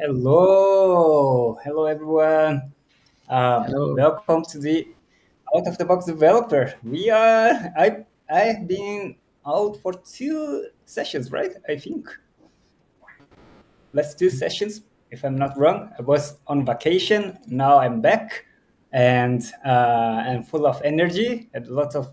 Hello everyone. Hello. Welcome to the Out of the Box Developer. I've been out for two sessions, right? I think last two sessions, if I'm not wrong. I was on vacation. Now I'm back, and I'm full of energy and a lot of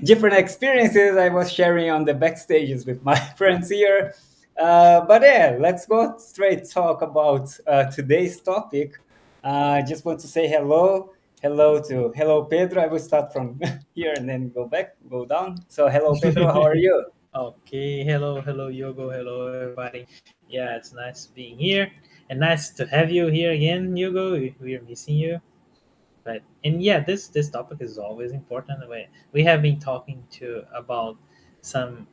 different experiences I was sharing on the backstages with my friends here. But yeah, let's go straight talk about today's topic. I just want to say hello Pedro. I will start from here and then go down. So hello Pedro, how are you? Okay, hello, Yogo, hello, everybody. Yeah, it's nice being here, and nice to have you here again, Yogo. We're missing you, but and yeah, this topic is always important. We have been talking to about some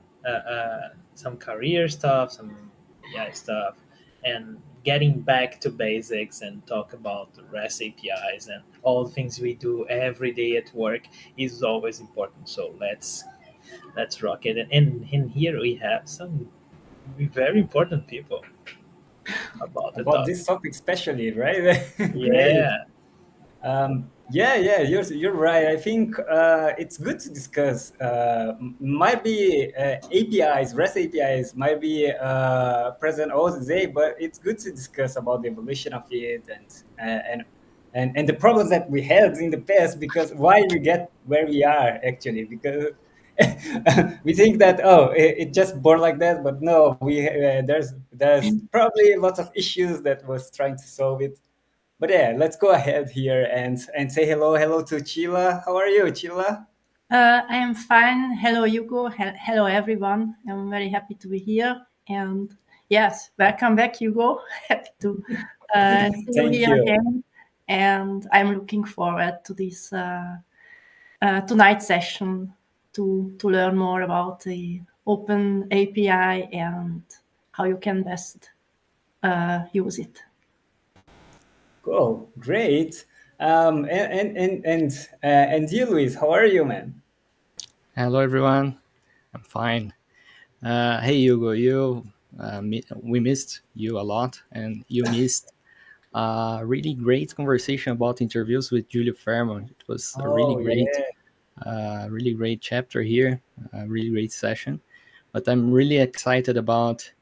some career stuff, some AI stuff, and getting back to basics and talk about REST APIs and all the things we do every day at work is always important. So let's rock it. And here we have some very important people about the About topic. this topic especially, right? Great. Yeah. Yeah, you're right. I think it's good to discuss. Might be APIs, REST APIs might be present all the day, but it's good to discuss about the evolution of it and the problems that we had in the past. Because why we get where we are actually, because we think that it just born like that, but no, there's probably lots of issues that was trying to solve it. But yeah, let's go ahead here and say hello to Chila. How are you, Chila? I am fine. Hello, Hugo. Hello, everyone. I'm very happy to be here. And yes, welcome back, Hugo. Happy to see you Thank here you. again. And I'm looking forward to this tonight session to learn more about the Open API and how you can best use it. Cool, great. And you, Luis, how are you, man? Hello, everyone. I'm fine. Hey, Hugo, we missed you a lot, and you missed a really great conversation about interviews with Julio Fairmont. It was a Oh yeah, really great chapter here, a really great session. But I'm really excited about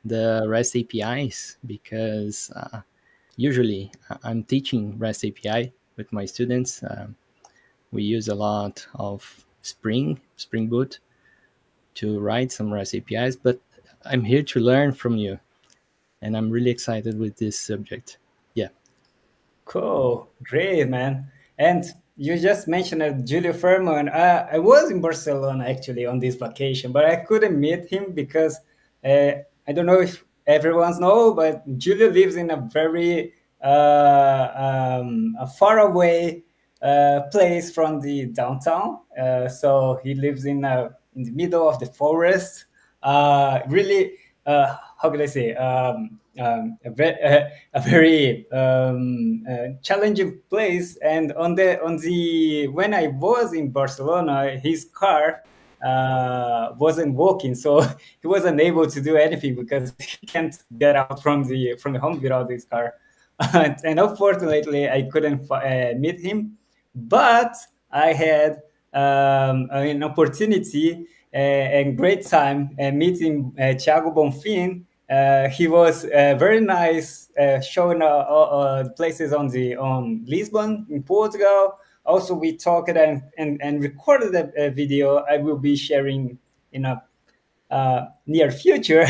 the REST APIs because usually I'm teaching REST API with my students. We use a lot of Spring Boot to write some REST APIs, but I'm here to learn from you, and I'm really excited with this subject. Yeah. cool, great, man. And you just mentioned Julio Furman. I was in Barcelona actually on this vacation, but I couldn't meet him because I don't know if everyone's know, but Julio lives in a very a far away place from the downtown. So he lives in the middle of the forest. Really, how can I say? A very challenging place. And on the when I was in Barcelona, his car wasn't working, so he wasn't able to do anything because he can't get out from the home without his car. And unfortunately, I couldn't meet him, but I had an opportunity and great time meeting Thiago Bonfim. He was very nice, showing places on Lisbon in Portugal. Also, we talked and recorded a video I will be sharing in a near future.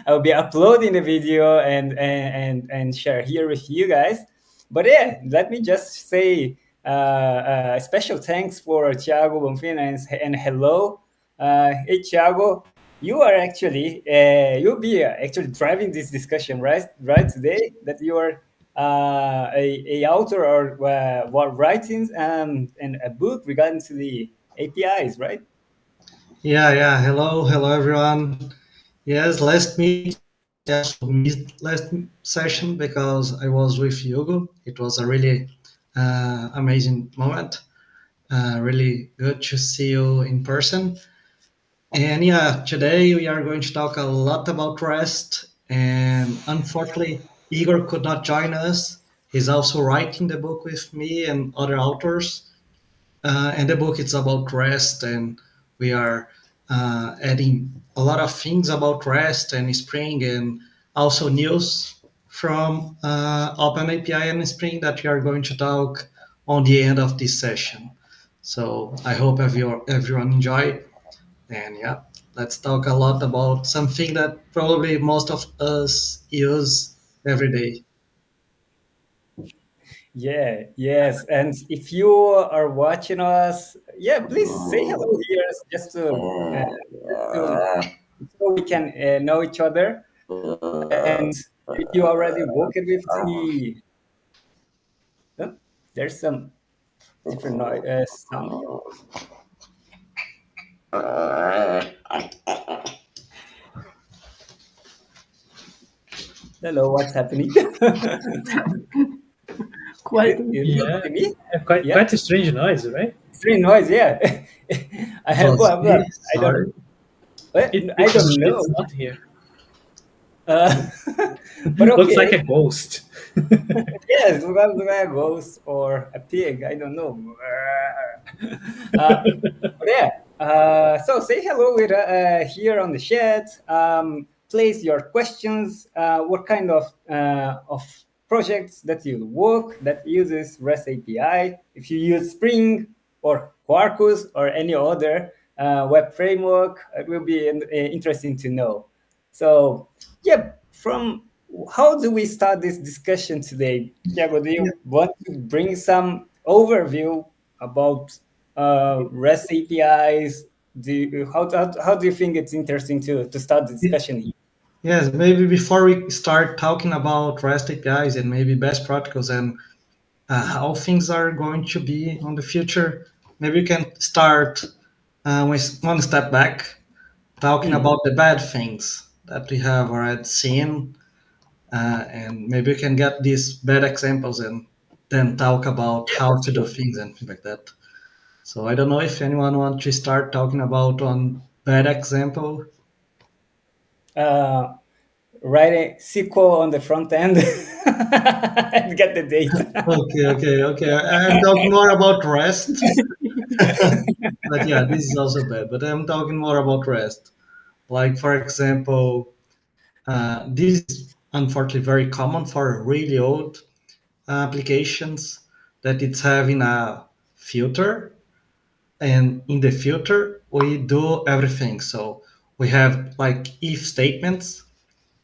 I'll be uploading the video and share here with you guys. But yeah, let me just say special thanks for Thiago Bonfim and hello. Hey Thiago, you are actually you'll be actually driving this discussion, right today, that you are a author or what writing and a book regarding to the APIs, right? Yeah. Hello, everyone. Yes, last meeting. Yes, missed last session because I was with Hugo. It was a really amazing moment. Really good to see you in person. And yeah, today we are going to talk a lot about REST And unfortunately, Igor could not join us. He's also writing the book with me and other authors. And the book is about REST, and we are adding a lot of things about REST and Spring, and also news from OpenAPI and Spring that we are going to talk on the end of this session. So I hope everyone enjoy. And yeah, let's talk a lot about something that probably most of us use every day. Yeah, yes. And if you are watching us, yeah, please say hello here just to so we can know each other. And if you already worked with the, oh, there's some different noise sound here. Hello, what's happening? Quite. Is it Yeah, only me? Yeah, quite a strange noise, right? strange noise. Yeah, I have. Was Well, me? I don't. Sorry. I don't It's know. not here. Uh, but Looks like okay. a ghost. Yes, look like a ghost or a pig. I don't know. But yeah. So say hello with here on the chat. Place your questions. What kind of projects that you work that uses REST API? If you use Spring or Quarkus or any other web framework, it will be interesting to know. So yeah, from how do we start this discussion today? Tiago, do you want to bring some overview about REST APIs? How do you think it's interesting to start the Yeah. discussion here? Yes, maybe before we start talking about REST APIs and maybe best protocols and how things are going to be on the future, maybe we can start with one step back, talking Mhm. about the bad things that we have already seen, and maybe we can get these bad examples and then talk about Yeah, how for to do sure. things and things like that. So I don't know if anyone wants to start talking about one bad example. Uh, Write a SQL on the front end and get the data. Okay. I'm talking more about REST. But yeah, this is also bad. But I'm talking more about REST. Like for example, this is unfortunately very common for really old applications that it's having a filter, and in the filter we do everything. So we have like if statements.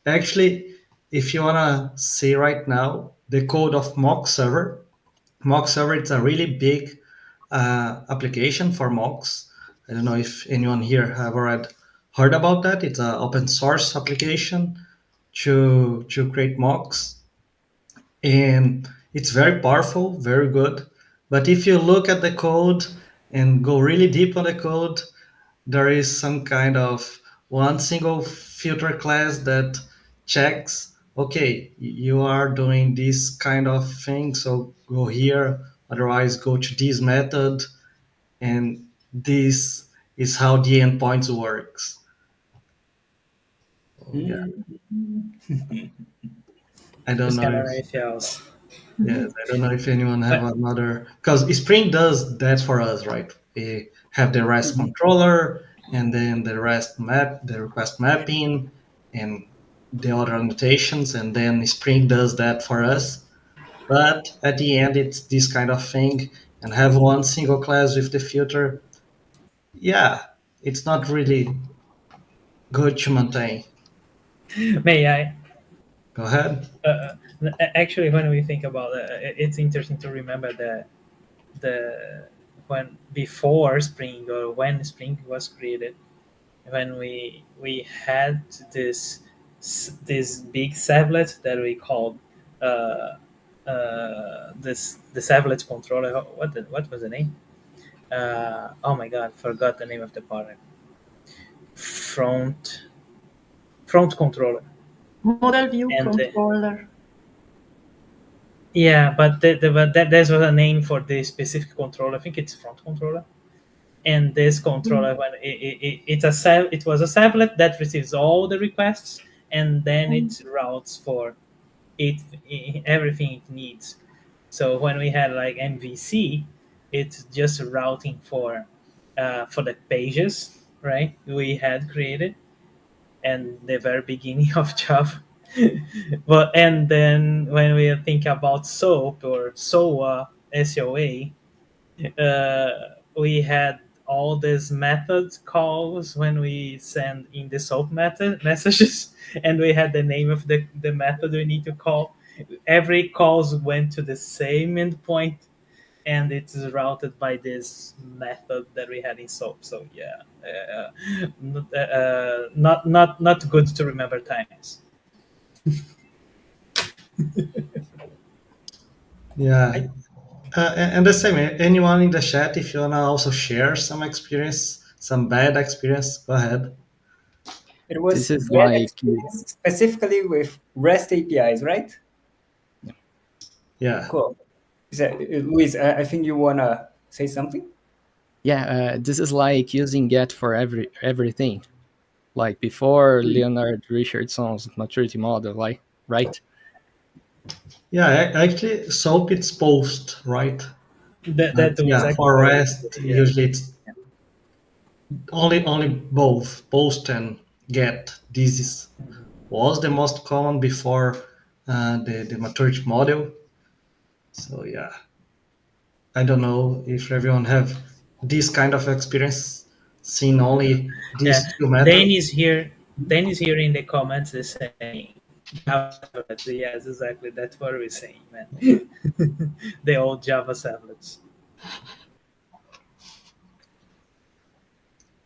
Actually, if you wanna see right now the code of mock server, it's a really big application for mocks. I don't know if anyone here have already heard about that. It's an open source application to create mocks, and it's very powerful, very good. But if you look at the code and go really deep on the code, there is some kind of one single filter class that checks, okay, you are doing this kind of thing, so go here, otherwise go to this method, and this is how the endpoints works. Oh, yeah, I don't Just know kind of if anything else. yes, I don't know if anyone have But another, because Spring does that for us, right? We have the REST Mhm. controller and then the REST map, the request mapping, and the other annotations, and then Spring does that for us. But at the end, it's this kind of thing, and have one single class with the filter. Yeah, it's not really good to maintain. may I? Go ahead. Actually, when we think about it, it's interesting to remember that the when before Spring or when Spring was created, when we had this big servlet that we called uh, this the servlet controller. What was the name? Oh my god, forgot the name of the product. Front front controller. Model view And controller. yeah, but there's was a name for the specific controller. I think it's front controller. And this controller, when it was a servlet that receives all the requests, and then it routes for everything it needs. So when we had like MVC, it's just routing for the pages, right? We had created and the very beginning of Java. But and then when we think about SOAP or SOA, SOA, we had all these method calls when we send in the SOAP method messages, and we had the name of the method we need to call. Every calls went to the same endpoint, and it's routed by this method that we had in SOAP. So yeah, not good to remember times. Yeah. And the same, anyone in the chat, if you wanna also share some experience, some bad experience, go ahead. It This was is bad like experience specifically with REST APIs, right? Yeah. Cool. Luis, I think you wanna say something. yeah, this is like using get for everything. Like before Leonard Richardson's maturity model, like right? Yeah, actually, SOAP it's post, right? That But was yeah, actually for very REST, good. Yeah. usually it's only both post and get. This is was the most common before the maturity model. So yeah, I don't know if everyone have this kind of experience, seen only Yeah, these two methods. Dan is here in the comments is saying Java servlets. Yes, exactly. That's what we're saying, man. The old Java servlets. I'm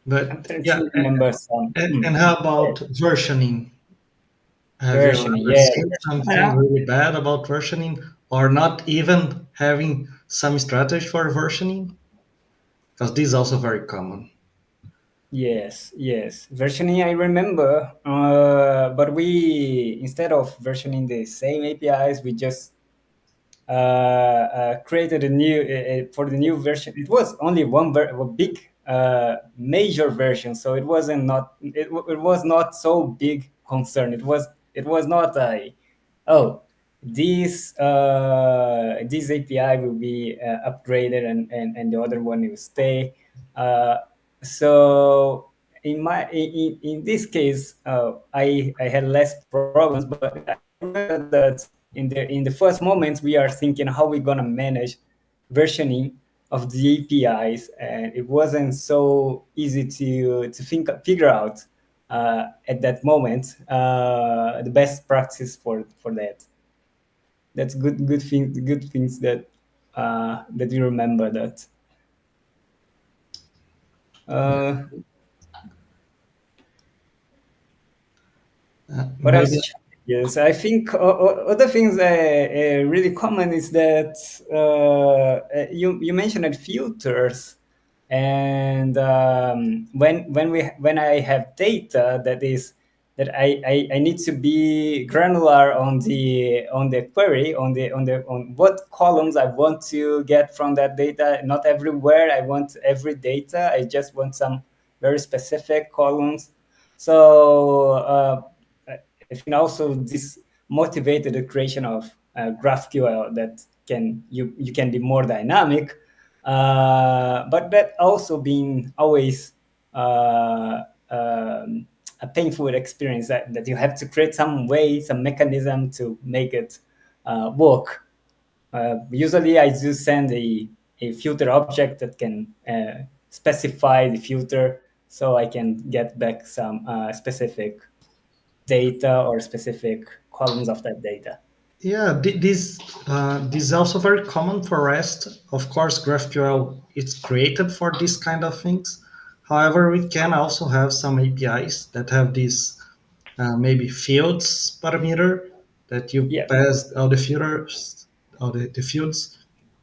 But trying yeah, to remember some and how about versioning? Have you versioning. ever Yeah, seen something Yeah. really bad about versioning, or not even having some strategy for versioning? Because this is also very common. yes, yes. Versioning, I remember, but we instead of versioning the same APIs, we just created a new for the new version. It was only a big major version, so it wasn't not it was not so big concern. It was not a oh this API will be upgraded and the other one will stay. Uh, so in this case, I had less problems, but I remember that in the first moments we are thinking how we're gonna manage versioning of the APIs, and it wasn't so easy to figure out at that moment the best practice for that. That's good things that you remember that. Yeah. Uh, what Maybe. else? Yes, I think other things really common is that you mentioned that filters, and when I have data that I need to be granular on the query on what columns I want to get from that data. Not everywhere I want every data. I just want some very specific columns. So I think also this motivated the creation of GraphQL that you can be more dynamic, but that also being always a painful experience that you have to create some way, some mechanism to make it work. Usually, I do send a filter object that can specify the filter, so I can get back some specific data or specific columns of that data. Yeah, this is also very common for REST. Of course, GraphQL it's created for this kind of things. However, we can also have some APIs that have this maybe fields parameter that you Yeah. pass all the filters, all the fields,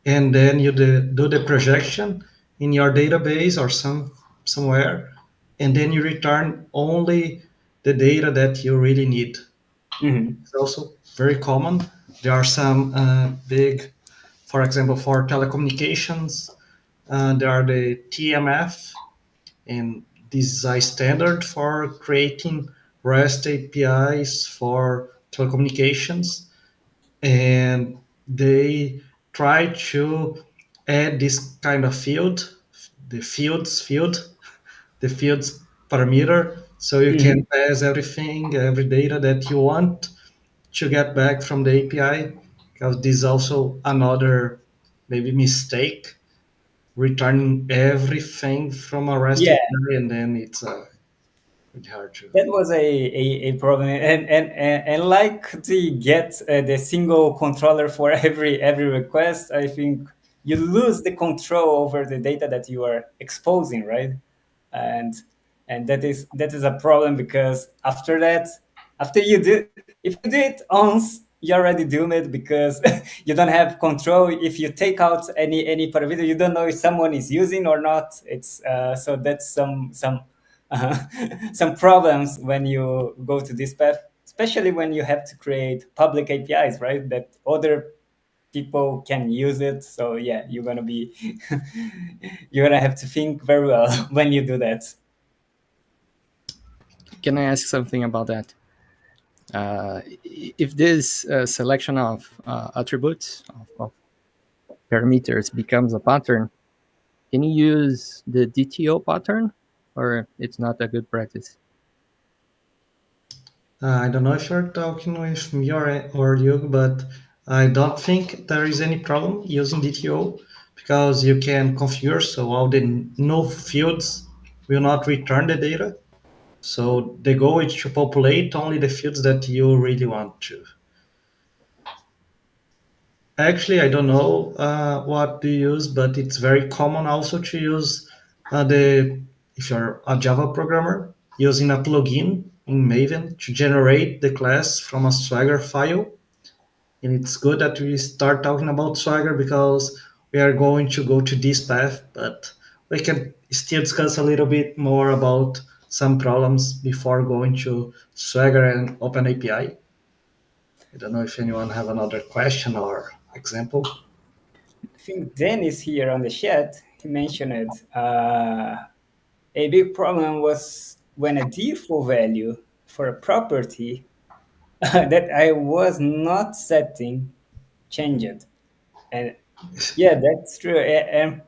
and then you do the projection in your database or somewhere, and then you return only the data that you really need. Hmm. It's also very common. There are some big, for example, for telecommunications, there are the TMF, and this is a standard for creating REST APIs for telecommunications, and they try to add this kind of field, the the fields parameter, so you can Mhm. pass everything, every data that you want to get back from the API, because this is also another maybe mistake, returning everything from a REST Yeah, API, and then it's pretty hard to. that was a problem, and like the get the single controller for every request, I think you lose the control over the data that you are exposing, right? and and that is a problem, because after that, after you do, if you do it once, you already doomed it, because you don't have control. If you take out any parameter, you don't know if someone is using or not. It's so that's uh, some problems when you go to this path, especially when you have to create public APIs, right? That other people can use it. So yeah, you're gonna be you're gonna have to think very well when you do that. Can I ask something about that? If this selection of attributes of parameters becomes a pattern, can you use the DTO pattern, or it's not a good practice? I don't know if you're talking with me or you, but I don't think there is any problem using DTO, because you can configure so all the no fields will not return the data. So the goal is to populate only the fields that you really want to. Actually, I don't know what to use, but it's very common also to use the if you're a Java programmer, using a plugin in Maven to generate the class from a Swagger file. And it's good that we start talking about Swagger, because we are going to go to this path, but we can still discuss a little bit more about some problems before going to Swagger and OpenAPI. I don't know if anyone have another question or example. I think Dennis here on the chat, he mentioned it. A big problem was when a default value for a property that I was not setting changed. And yeah, that's true. And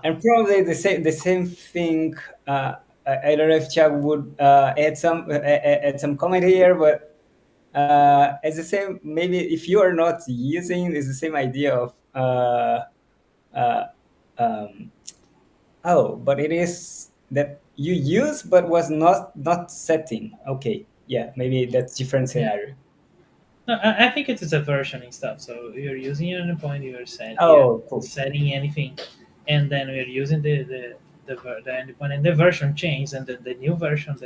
probably the same thing. I don't know if Chuck would add some comment here, but it's the same. Maybe if you are not using, it's the same idea of uh, um, oh, but it is that you use but was not setting. Okay, yeah, maybe that's different Yeah. scenario. No, I think it is a versioning stuff. So you're using an endpoint, you're Oh, cool. setting anything, and then we're using the endpoint, and the version changes, and then the new version,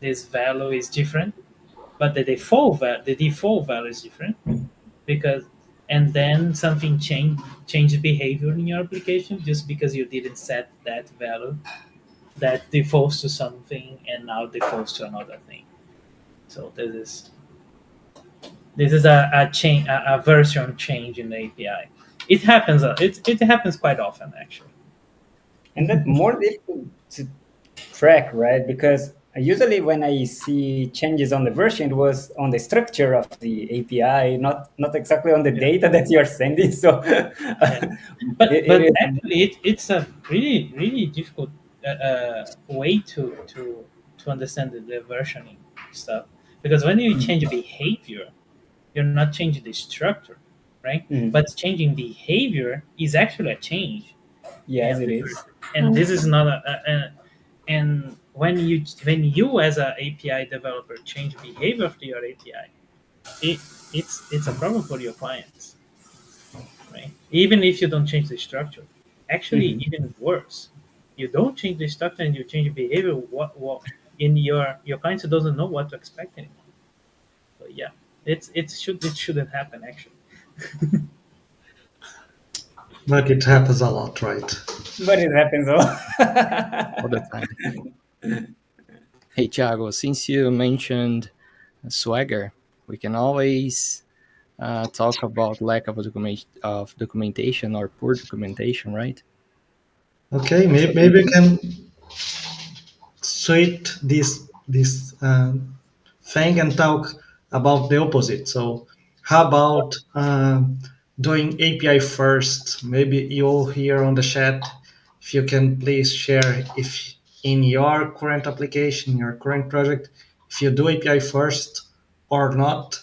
this value is different, but the default value is different, because and then something change behavior in your application just because you didn't set that value that defaults to something and now defaults to another thing. So this is a change, a version change in the API. It happens. It happens quite often, actually. And that more difficult to track, right? Because usually when I see changes on the version, it was on the structure of the API, not exactly on the Yeah, data that you are sending. So yeah. But it is. actually, it's a really difficult way to understand the versioning stuff, because when you change behavior, you're not changing the structure, right? Mhm. But changing behavior is actually a change, Yes, and it is. this is not and when you as a API developer change behavior of your API, it's a problem for your clients, right? Even if you don't change the structure, actually Mhm. even worse, you don't change the structure and you change behavior. What in your clients doesn't know what to expect anymore. So yeah, it shouldn't happen actually. But it happens a lot, right? But it happens a All the lot. time. Hey, Thiago, since you mentioned Swagger, we can always talk about lack of documentation or poor documentation, right? Okay, So maybe we can switch this thing and talk about the opposite. So, how about doing API first? Maybe you here on the chat, if you can please share if in your current application, your current project, if you do API first or not,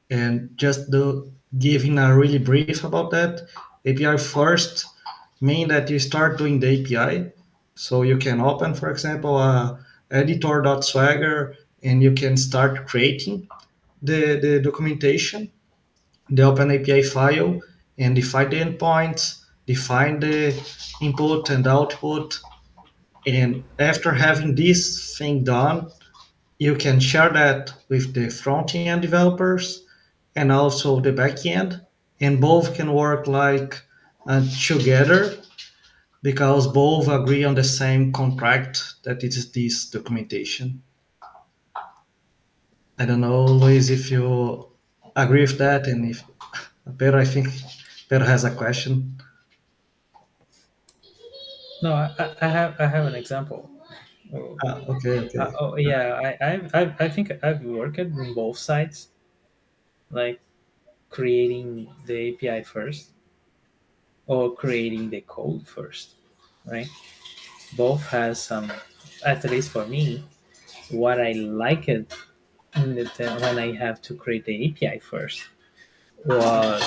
and just do giving a really brief about that. API first mean that you start doing the API, so you can open, for example, editor.swagger, and you can start creating the documentation, the OpenAPI file, and define the endpoints, define the input and output. And after having this thing done, you can share that with the front end developers and also the back end, and both can work like together because both agree on the same contract that it is this documentation. I don't know, Luis, if you agree with that, and if Pedro, I think Pedro has a question. No, I have an example. Oh, Okay, okay. yeah, I think I've worked in both sides, like creating the API first or creating the code first, right? Both has some, at least for me, what I like it when I have to create the API first was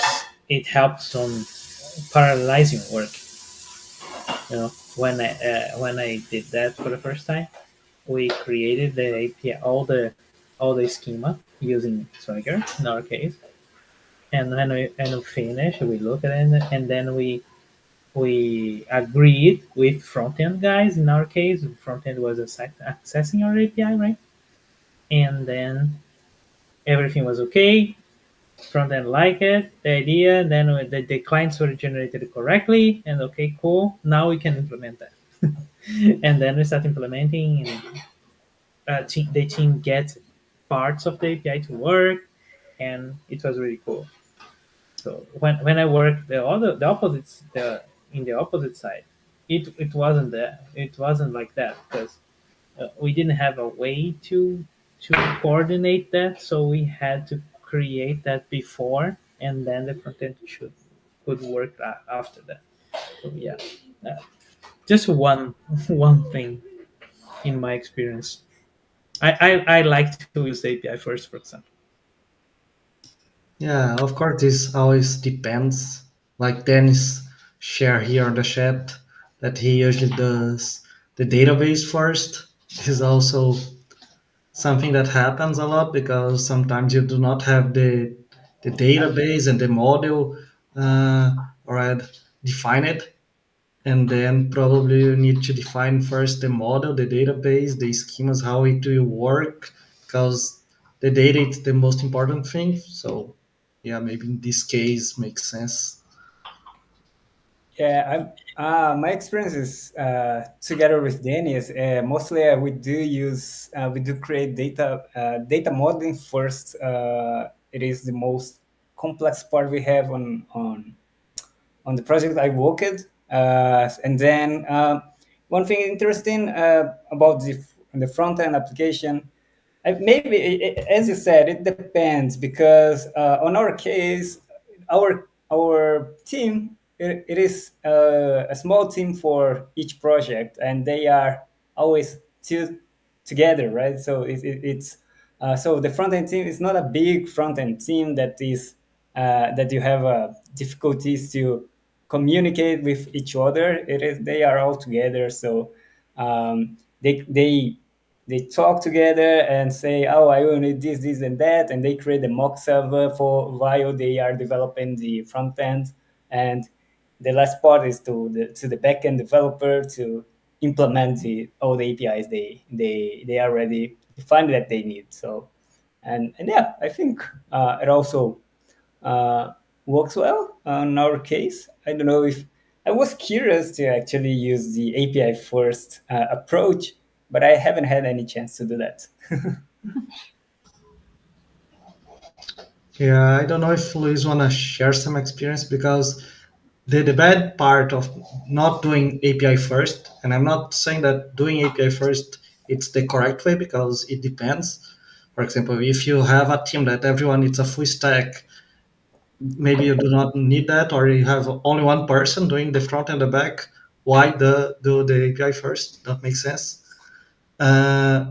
it helps on parallelizing work. When I did that for the first time, we created the API, all the schema using Swagger in our case, and when we finish, we look at it, and then we agreed with front end guys. In our case, front end was accessing our API, right? And then everything was okay. Front end liked it, the idea. Then the clients were generated correctly, and okay, cool. Now we can implement that. And then we start implementing, and the team gets parts of the API to work, and it was really cool. So when I worked the opposites in the opposite side, it wasn't there. It wasn't like that because we didn't have a way to coordinate that. So we had to create that before, and then the front end could work after that. So yeah, uh, just one one thing in my experience. I like to use the API first, for example. Yeah, of course, this always depends. Like Dennis share here on the chat that he usually does the database first. This is also something that happens a lot because sometimes you do not have the database and the model uh, already defined, and then probably you need to define first the model, the database, the schemas, how it will work, because the data is the most important thing. So yeah, maybe in this case makes sense. Yeah, my experience is together with Dennis. Mostly, we do create data modeling first. It is the most complex part we have on the project I worked. And then one thing interesting about the front end application, maybe as you said, it depends because on our case, our team it is a small team for each project, and they are always two together, right? So it's so the front end team is not a big front end team that you have difficulties to communicate with each other. It is they are all together, so they talk together and say, "Oh, I will need this, and that," and they create a mock server for while they are developing the front end. And the last part is to the backend developer to implement all the APIs they already defined that they need. So, and yeah, I think it also uh, works well in our case. I don't know if I was curious to actually use the API first approach, but I haven't had any chance to do that. Yeah, I don't know if Luis wanna share some experience because the bad part of not doing API first, and I'm not saying that doing API first it's the correct way because it depends. For example, if you have a team that everyone is a full stack, maybe you do not need that, or you have only one person doing the front and the back. Why do the API first? That makes sense. Uh,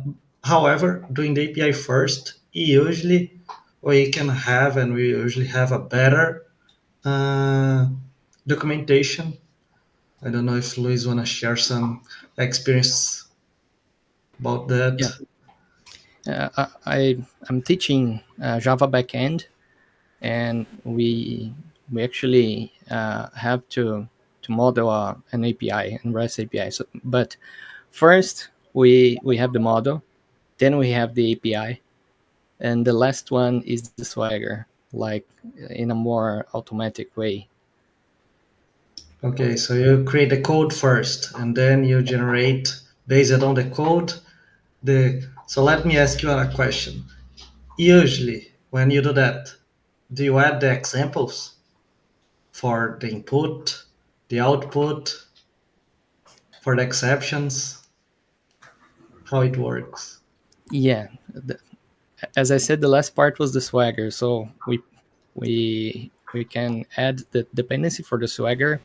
However, doing the API first, usually we usually have a better uh, documentation. I don't know if Luis want to share some experience about that. Yeah, I'm teaching Java backend, and we actually have to model an API and REST API. So, but first we have the model, then we have the API, and the last one is the Swagger, like in a more automatic way. Okay, so you create the code first, and then you generate based on the code. So let me ask you a question. Usually, when you do that, do you add the examples for the input, the output, for the exceptions? How it works? Yeah, as I said, the last part was the Swagger. So we can add the dependency for the Swagger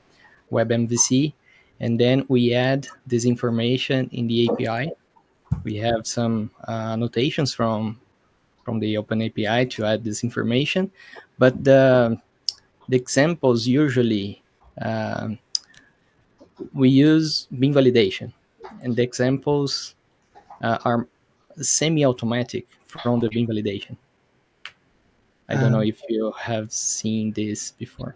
web MVC, and then we add this information in the API. We have some annotations from the OpenAPI to add this information, but the examples usually um, we use bean validation, and the examples are semi-automatic from the bean validation. I don't know Uh, if you have seen this before.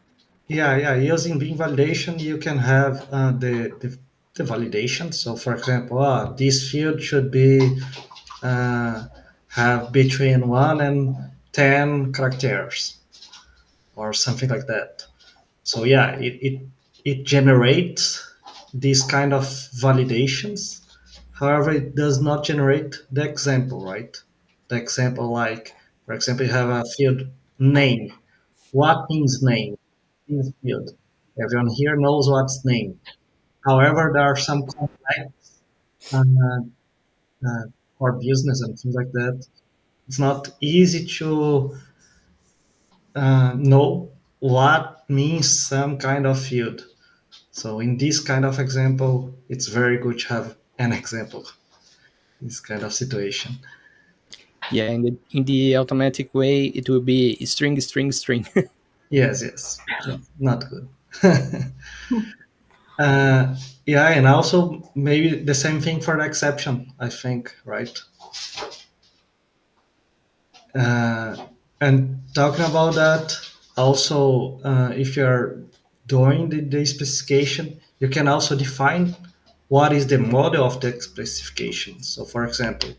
yeah. Using Beam validation, you can have the validation. So, for example, this field should be uh, have between 1 and 10 characters or something like that. So yeah, it generates these kind of validations. However, it does not generate the example, right? The example, like for example, you have a field name. What means name in the field? Everyone here knows what's name. However, there are some complex uh, uh, for business and things like that. It's not easy to know what means some kind of field. So in this kind of example, it's very good to have an example. This kind of situation. Yeah, in the automatic way, it will be string, string, string. Yes. Yeah, not good. uh, yeah, and also maybe the same thing for the exception, I think, right? Uh, and talking about that, also, if you're doing the specification, you can also define what is the model of the specification. So, for example,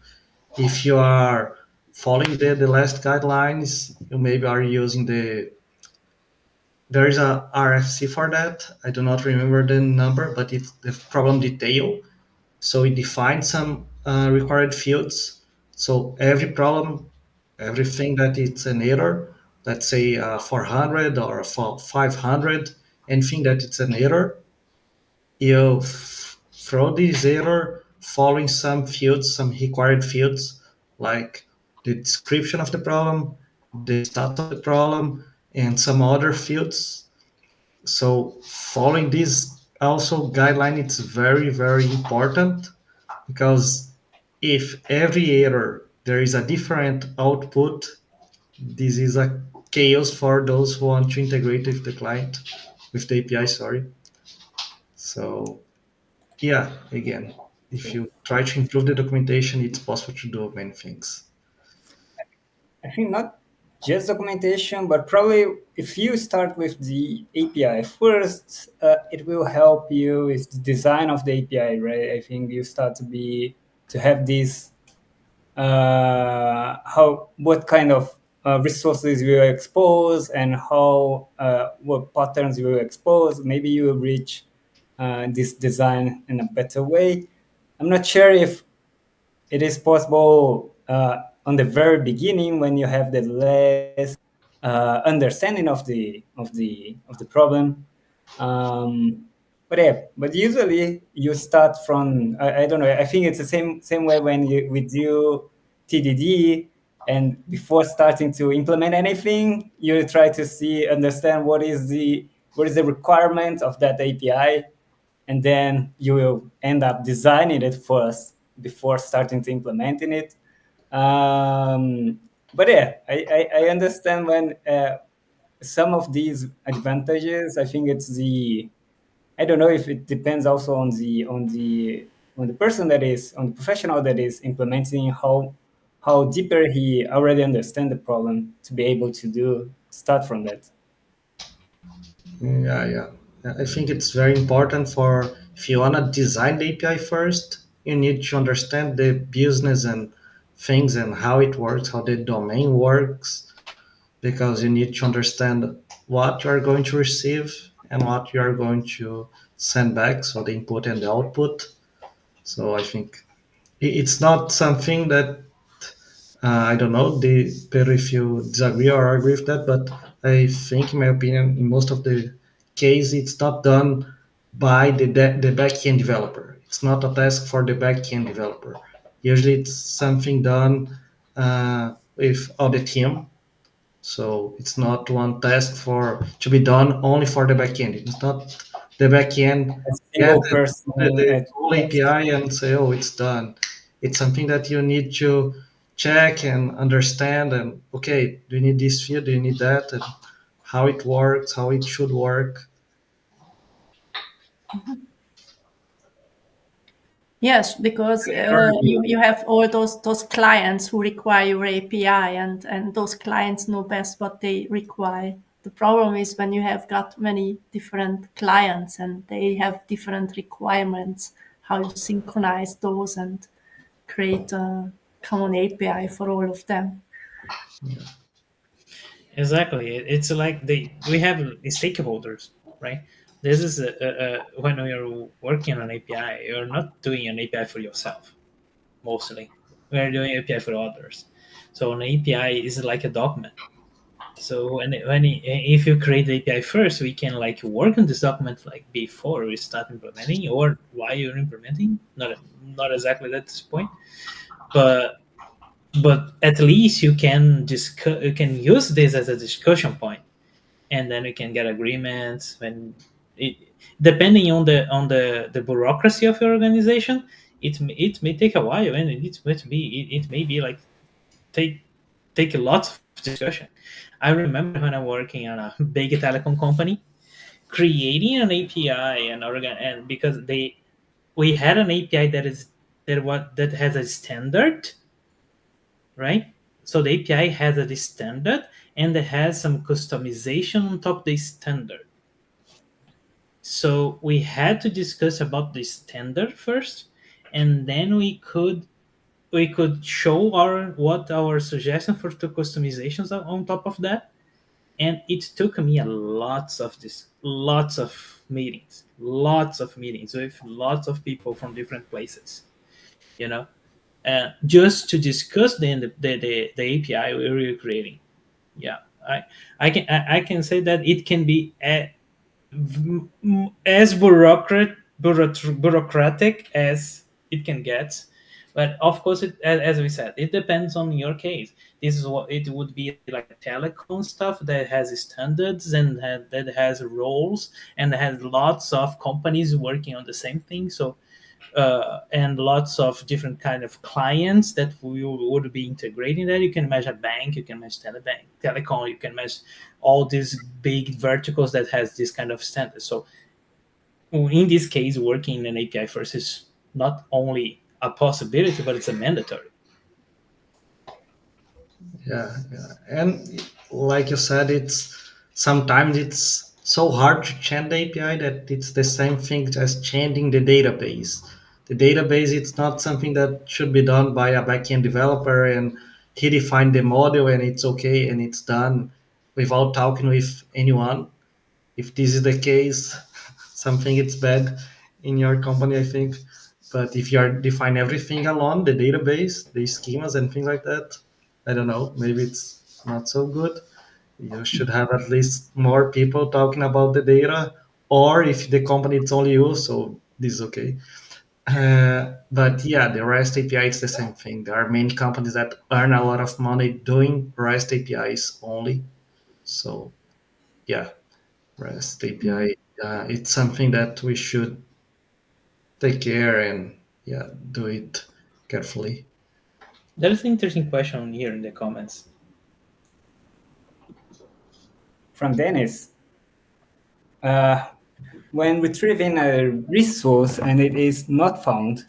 if you are following the last guidelines, you maybe are using there is a RFC for that. I do not remember the number, but it's the problem detail. So it defines some required fields. So every problem, everything that it's an error, let's say 400 or 500, anything that it's an error, you throw this error following some fields, some required fields, like the description of the problem, the status of the problem, and some other fields. So following this also guideline, it's very, very important because if every error there is a different output, this is a chaos for those who want to integrate with the client, with the API, sorry. So yeah, again, if you try to improve the documentation, it's possible to do many things. I think not just documentation, but probably if you start with the API first, it will help you with the design of the API, right? I think you start to have this how what kind of resources you will expose and how what patterns you will expose. Maybe you will reach this design in a better way. I'm not sure if it is possible on the very beginning when you have the less understanding of the problem. Um, But yeah, but usually you start from I don't know. I think it's the same way when we do TDD, and before starting to implement anything, you try to see understand what is the requirement of that API, and then you will end up designing it first before starting to implementing it. But yeah, I understand when some of these advantages. I think it's the I don't know if it depends also on the person that is on the professional that is implementing how deeper he already understand the problem to be able to do start from that. Yeah, yeah. I think it's very important for if you wanna design the API first, you need to understand the business and things and how it works, how the domain works, because you need to understand what you are going to receive and what you are going to send back, so the input and the output. So I think it's not something that I don't know, Pedro, if you disagree or agree with that, but I think, in my opinion, in most of the case, it's not done by the backend developer. It's not a task for the backend developer. Usually, it's something done with all the team. So it's not one task for to be done only for the backend. It's not the backend A get single person the at whole API and say, "Oh, it's done." It's something that you need to check and understand. And okay, do you need this field? Do you need that? And how it works? How it should work? Yes, because you have all those clients who require your API, and those clients know best what they require. The problem is when you have got many different clients and they have different requirements, how you synchronize those and create a common API for all of them. Exactly. It's like we have stakeholders, right? This is when you're working on an API, you're not doing an API for yourself mostly. We're doing API for others. So an API is like a document. So if you create the API first, we can like work on this document like before we start implementing or while you're implementing. Not exactly at this point, but at least you can use this as a discussion point, and then we can get agreements when it, depending on the bureaucracy of your organization. It may take a while, and it may be like take take a lot of discussion. I remember when I'm working on a big telecom company, creating an API and because we had an API that has a standard, right? So the API has a standard and it has some customization on top of the standard. So we had to discuss about the standard first, and then we could show our suggestion for the customizations on top of that. And it took me a lots of meetings with lots of people from different places, you know, just to discuss the API we were creating. Yeah, I can say that it can be as bureaucratic as it can get. But of course, as we said, it depends on your case. This is what it would be like a telecom stuff that has standards and that has roles and has lots of companies working on the same thing. So and lots of different kind of clients that we would be integrating there. You can measure bank, you can measure telecom, you can measure all these big verticals that has this kind of standards. So in this case, working in an API first is not only a possibility, but it's a mandatory. Yeah, yeah. And like you said, it's sometimes it's so hard to change the API that it's the same thing as changing the database. The database, it's not something that should be done by a backend developer and he define the model and it's okay and it's done without talking with anyone. If this is the case, something it's bad in your company, I think. But if you are define everything alone, the database, the schemas and things like that, I don't know, maybe it's not so good. You should have at least more people talking about the data or if the company it's only you, so this is okay. But yeah, the REST API is the same thing. There are many companies that earn a lot of money doing REST APIs only. So yeah, REST API, it's something that we should take care and yeah, do it carefully. There's an interesting question here in the comments. From Dennis. Uh, when retrieving a resource and it is not found,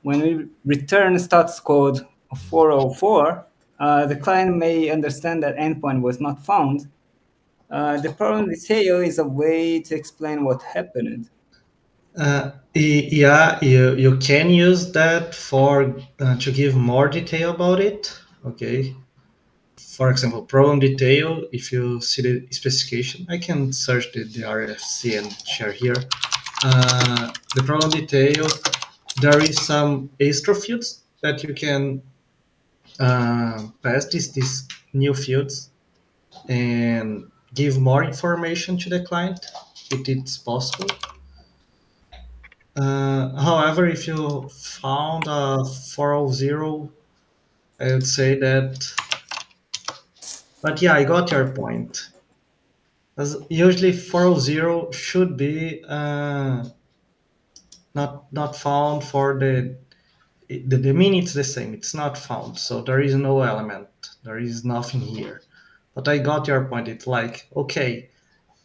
when we return status code 404, the client may understand that endpoint was not found. The problem detail is a way to explain what happened. Yeah, you can use that for to give more detail about it. Okay. For example, program detail, if you see the specification, I can search the RFC and share here. The program detail, there is some extra fields that you can pass these new fields and give more information to the client if it's possible. However, if you found a 400, I would say that. But yeah, I got your point. As usually 400 should be not found for the meaning it's the same. It's not found, so there is no element. There is nothing here. But I got your point. It's like okay,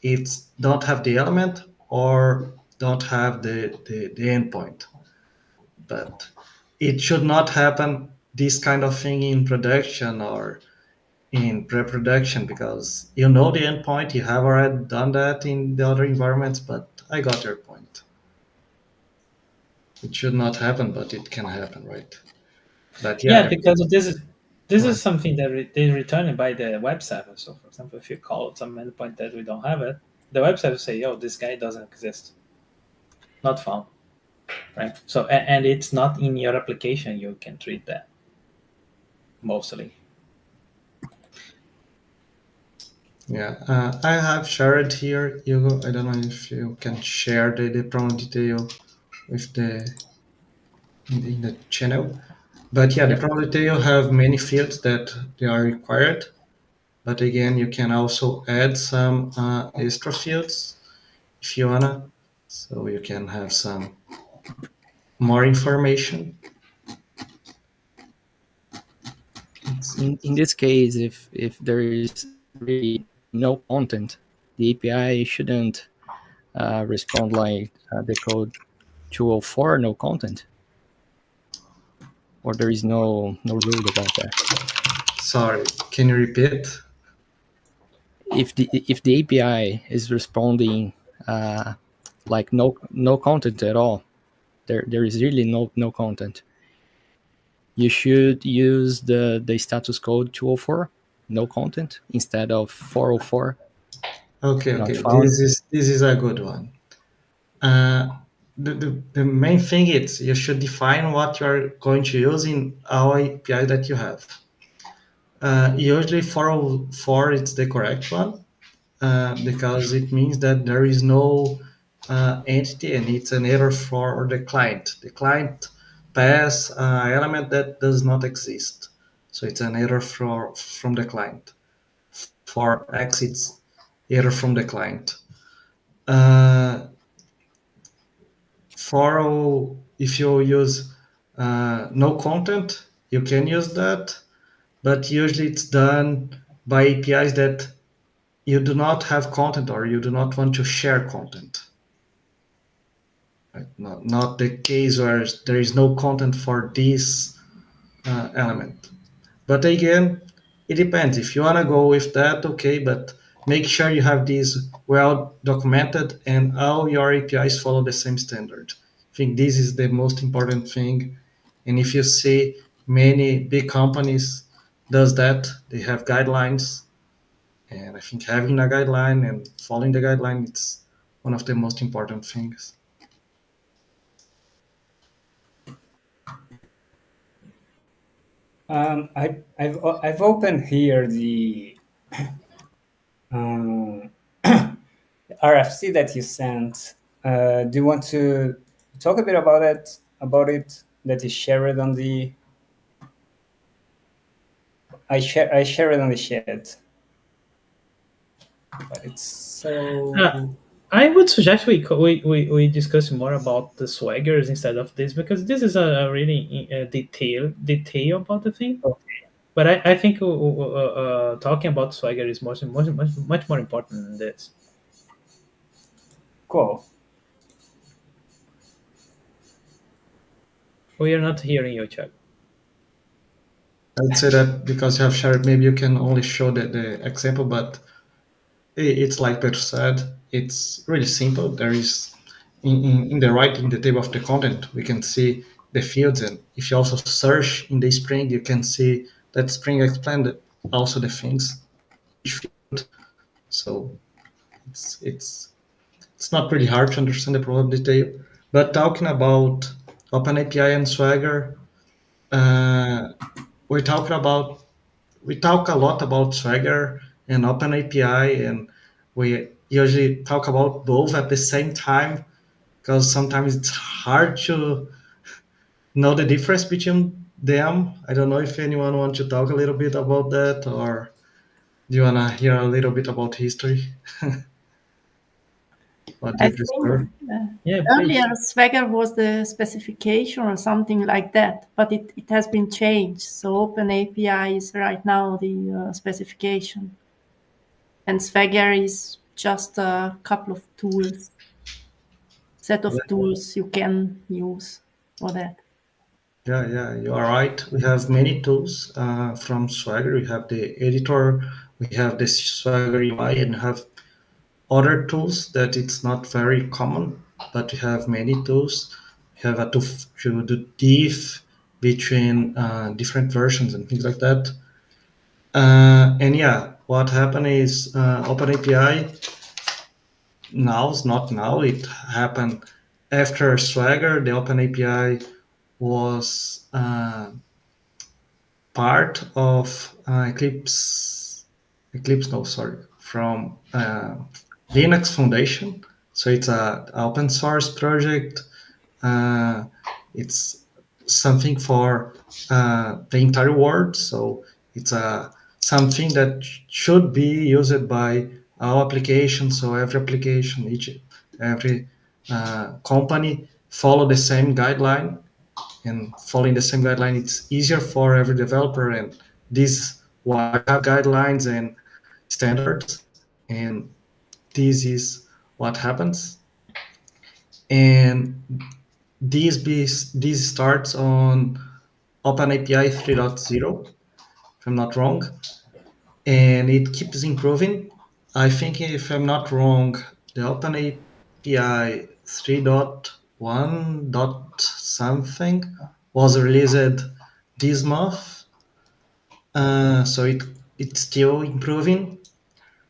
it's don't have the element or don't have the endpoint. But it should not happen this kind of thing in production or in pre-production because you know the endpoint, you have already done that in the other environments, but I got your point. It should not happen, but it can happen, right? But Yeah, yeah, because this is right. something that they return by the web server. So, for example, if you call some endpoint that we don't have it, the web server say, "Yo, this guy doesn't exist, not found." Right. So, and it's not in your application. You can treat that mostly. Yeah, I have shared here, Hugo. I don't know if you can share the promo detail with in the channel. But yeah, the Yep. promo detail have many fields that they are required. But again, you can also add some extra fields if you wanna, so you can have some more information. In this case, if there is really no content, the API shouldn't respond like the code 204 no content, or there is no rule about that. Sorry, can you repeat? If the API is responding uh, like no content at all, there is really no content. You should use the status code 204 no content instead of 404 Okay, not okay, found. this is a good one. Uh, the main thing is you should define what you're going to use in our API that you have. Usually 404 it's the correct one because it means that there is no entity and it's an error for the client. The client pass element that does not exist. So it's an error from the client. For X, it's error from the client. Uh, for if you use no content, you can use that, but usually it's done by APIs that you do not have content or you do not want to share content. Right? Not the case where there is no content for this element. But again, it depends. If you want to go with that, okay, but make sure you have these well documented and all your APIs follow the same standard. I think this is the most important thing. And if you see many big companies does that, they have guidelines. And I think having a guideline and following the guideline, it's one of the most important things. I've opened here the RFC that you sent. Do you want to talk a bit about it? About it that is shared on the. I share it on the chat, but it's Uh, so I would suggest we discuss more about the swaggers instead of this, because this is a really detail about the thing. okay. But I think talking about swagger is much more important than this. Cool. We are not hearing you, Chuck. I'd say that because you have shared, maybe you can only show the example, but it's like Pedro said, it's really simple. There is in the right in the table of the content, we can see the fields, and if you also search in the Spring, you can see that Spring explained also the things each field. So it's not really hard to understand the problem detail. But talking about OpenAPI and Swagger, uh, we're talking about we talk a lot about Swagger and OpenAPI, and we usually talk about both at the same time because sometimes it's hard to know the difference between them. I don't know if anyone wants to talk a little bit about that, or do you want to hear a little bit about history? What do I you think prefer? Yeah, please. earlier Swagger was the specification or something like that, but it has been changed. So OpenAPI is right now the specification, and Swagger is just a couple of tools, set of tools you can use for that. Yeah, you are right. We have many tools from Swagger. We have the editor, we have the Swagger UI, and have other tools that it's not very common, but we have many tools. We have a tool to do diff between different versions and things like that. And yeah, what happened is OpenAPI now is not now. It happened after Swagger. The OpenAPI was part of Eclipse, no, sorry, from Linux Foundation. So it's a open source project. Uh, it's something for the entire world. So it's something that should be used by our application. So every application, every company follow the same guideline, and following the same guideline, it's easier for every developer. And these why have guidelines and standards, and this is what happens. And this starts on OpenAPI 3.0, if I'm not wrong, and it keeps improving. I think, if I'm not wrong, the OpenAPI 3.1 dot something was released this month, so it's still improving.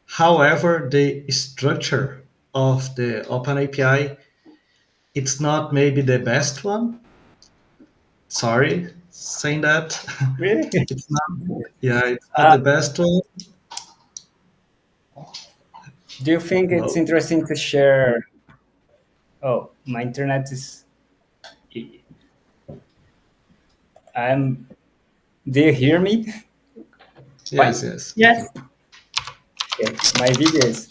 However, the structure of the OpenAPI, it's not maybe the best one. Sorry, saying that. Really? It's not. Yeah, it's not Uh, the best one. do you think it's Hello. interesting to share? Oh, my internet is. I'm. Do you hear me? Yes, Fine. yes. Yes, Okay. My video is.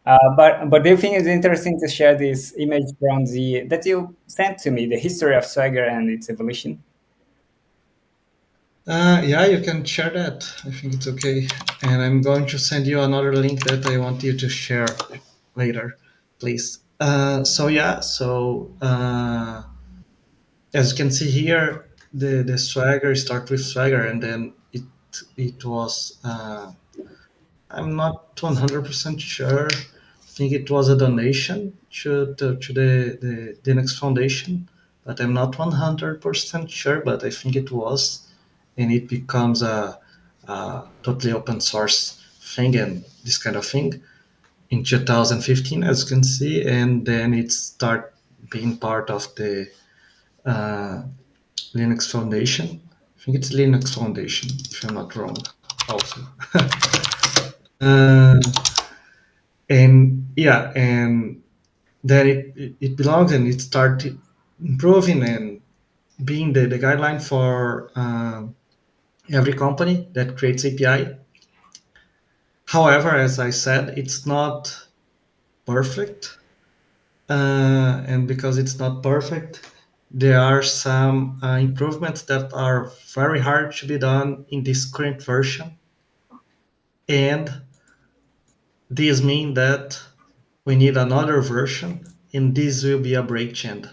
But do you think it's interesting to share this image from the that you sent to me, the history of Swagger and its evolution? Yeah, you can share that. I think it's okay. And I'm going to send you another link that I want you to share later, please. As you can see here, the Swagger start with Swagger, and then it was. I'm not 100% sure. I think it was a donation to the Linux Foundation, but I'm not 100% sure. But I think it was, and it becomes a totally open source thing and this kind of thing in 2015, as you can see, and then it start being part of the uh, Linux Foundation. I think it's Linux Foundation, if I'm not wrong. Also, uh, and yeah, and then it belongs and it started improving and being the guideline for every company that creates API. However, as I said, it's not perfect, and because it's not perfect, there are some improvements that are very hard to be done in this current version, and this means that we need another version, and this will be a break change.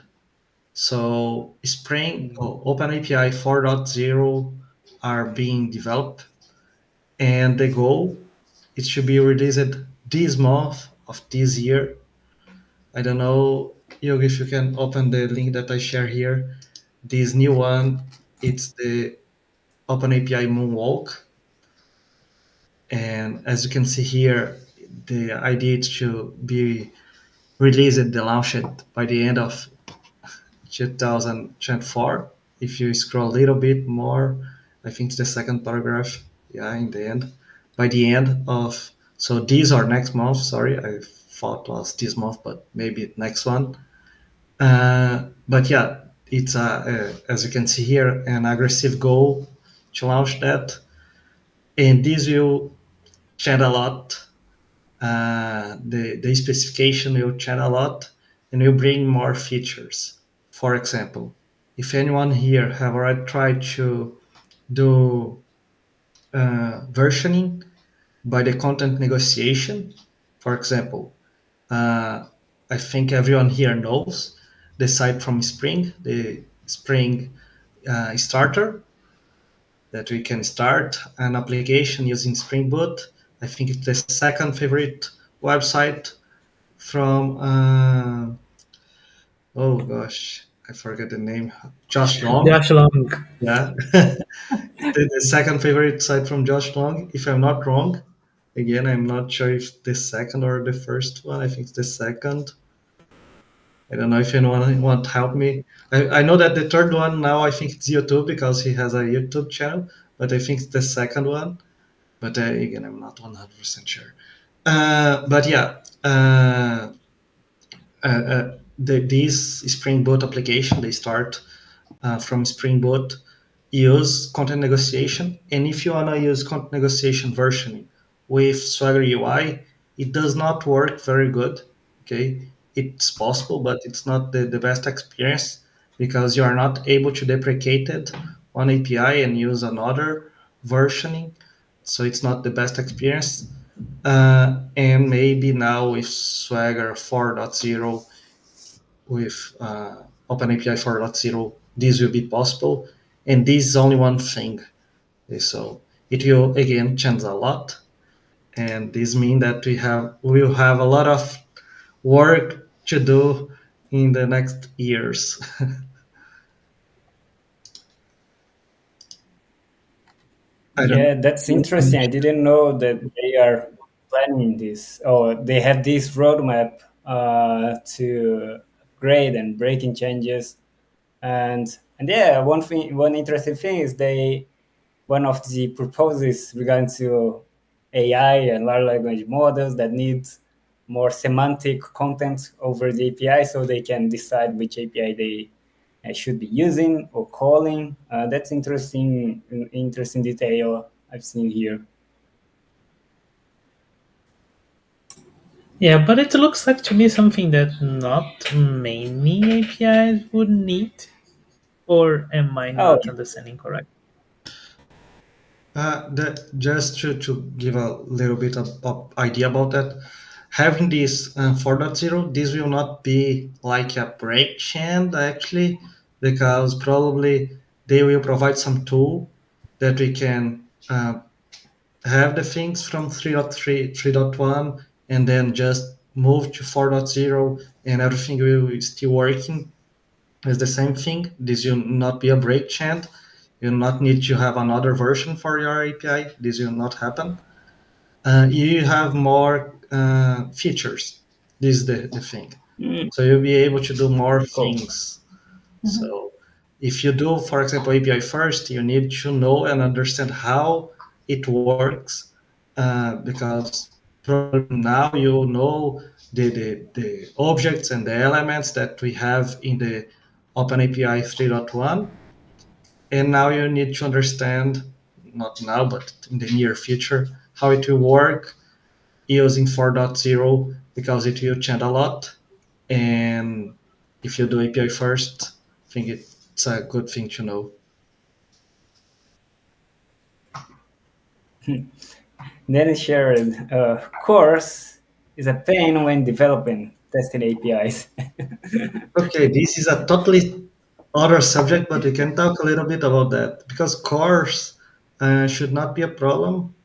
So Spring Mm. or OpenAPI 4.0 are being developed, and the goal it should be released this month of this year. I don't know, Yogi, if you can open the link that I share here. This new one, it's the OpenAPI Moonwalk, and as you can see here, the idea is to be released, the launch it by the end of 2024. If you scroll a little bit more, I think it's the second paragraph. Yeah, in the end, by the end of so this or next month. Sorry, I thought it was this month, but maybe next one. But yeah, it's as you can see here, an aggressive goal to launch that, and this will change a lot. The specification will change a lot, and will bring more features. For example, if anyone here have already tried to do versioning by the content negotiation, for example, uh, I think everyone here knows the site from Spring, the Spring starter, that we can start an application using Spring Boot. I think it's the second favorite website from oh gosh, I forget the name. Josh Long. Josh Long. Yeah, the second favorite site from Josh Long, if I'm not wrong. Again, I'm not sure if the second or the first one. I think it's the second. I don't know if anyone want to help me. I know that the third one now I think it's YouTube because he has a YouTube channel, but I think it's the second one. But again, I'm not 100% sure. But yeah, these Spring Boot application they start from Spring Boot use content negotiation. And if you want to use content negotiation versioning with Swagger UI, it does not work very good. Okay, it's possible, but it's not the best experience because you are not able to deprecate it on API and use another versioning. So it's not the best experience. And maybe now with Swagger 4.0, with OpenAPI 4.0, this will be possible. And this is only one thing. So it will again change a lot. And this means that we will have a lot of work to do in the next years. I don't Yeah, that's interesting. I didn't know that they are planning this. Oh, they have this roadmap to upgrade and breaking changes. And yeah, one interesting thing is one of the proposals regarding to AI and large language models that needs more semantic content over the API, so they can decide which API they should be using or calling. That's interesting detail I've seen here. Yeah, but it looks like to me something that not many APIs would need. Or am I Oh, not understanding correct? just to give a little bit of idea about that, having this 4.0, this will not be like a break chain actually, because probably they will provide some tool that we can have the things from 3.3, 3.1, and then just move to 4.0 and everything will be still working as the same thing. This will not be a break chain. You will not need to have another version for your API. This will not happen. You have more features. This is the thing. mm, So you'll be able to do more cool. things. So if you do, for example, API first, you need to know and understand how it works because now you know the objects and the elements that we have in the OpenAPI 3.1, and now you need to understand, not now, but in the near future, how it will work using 4.0 because it will change a lot. And if you do API first, I think it's a good thing to know. Dennis shared, course is a pain when developing testing APIs. Okay, this is a totally other subject, but we can talk a little bit about that because cores should not be a problem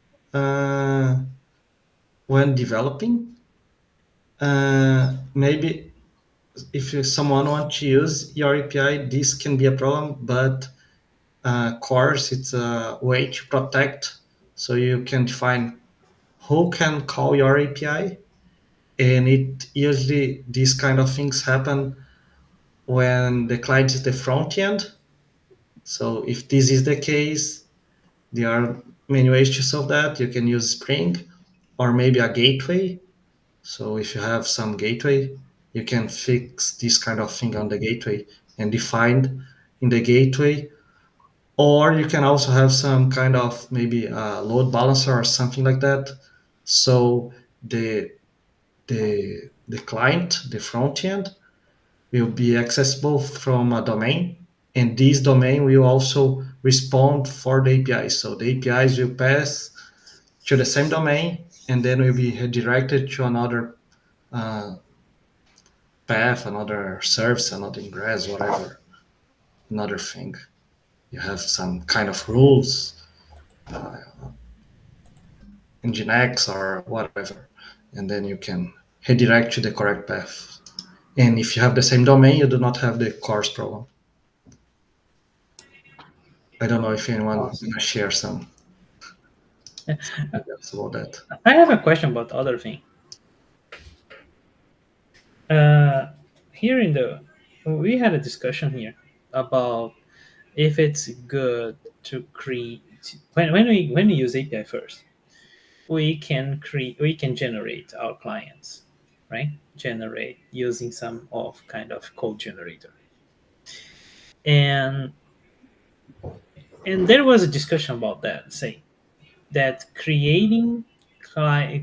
when developing. Maybe if someone wants to use your API, this can be a problem, but cores, it's a way to protect, so you can define who can call your API, and it usually these kind of things happen when the client is the front end. So if this is the case, there are many ways to solve that. You can use Spring or maybe a gateway. So if you have some gateway, you can fix this kind of thing on the gateway and define in the gateway. Or you can also have some kind of maybe a load balancer or something like that. So the client, the front end, will be accessible from a domain, and this domain will also respond for the APIs. So the APIs will pass to the same domain, and then will be redirected to another uh, path, another service, another ingress, whatever, another thing. You have some kind of rules, Nginx or whatever, and then you can redirect to the correct path. And if you have the same domain, you do not have the course problem. I don't know if anyone Awesome. share some Yeah. details about that. I have a question about the other thing. Uh, Here in the we had a discussion here about if it's good to create when we use API first, we can generate our clients, right? Generate using some of kind of code generator, and there was a discussion about that, saying that creating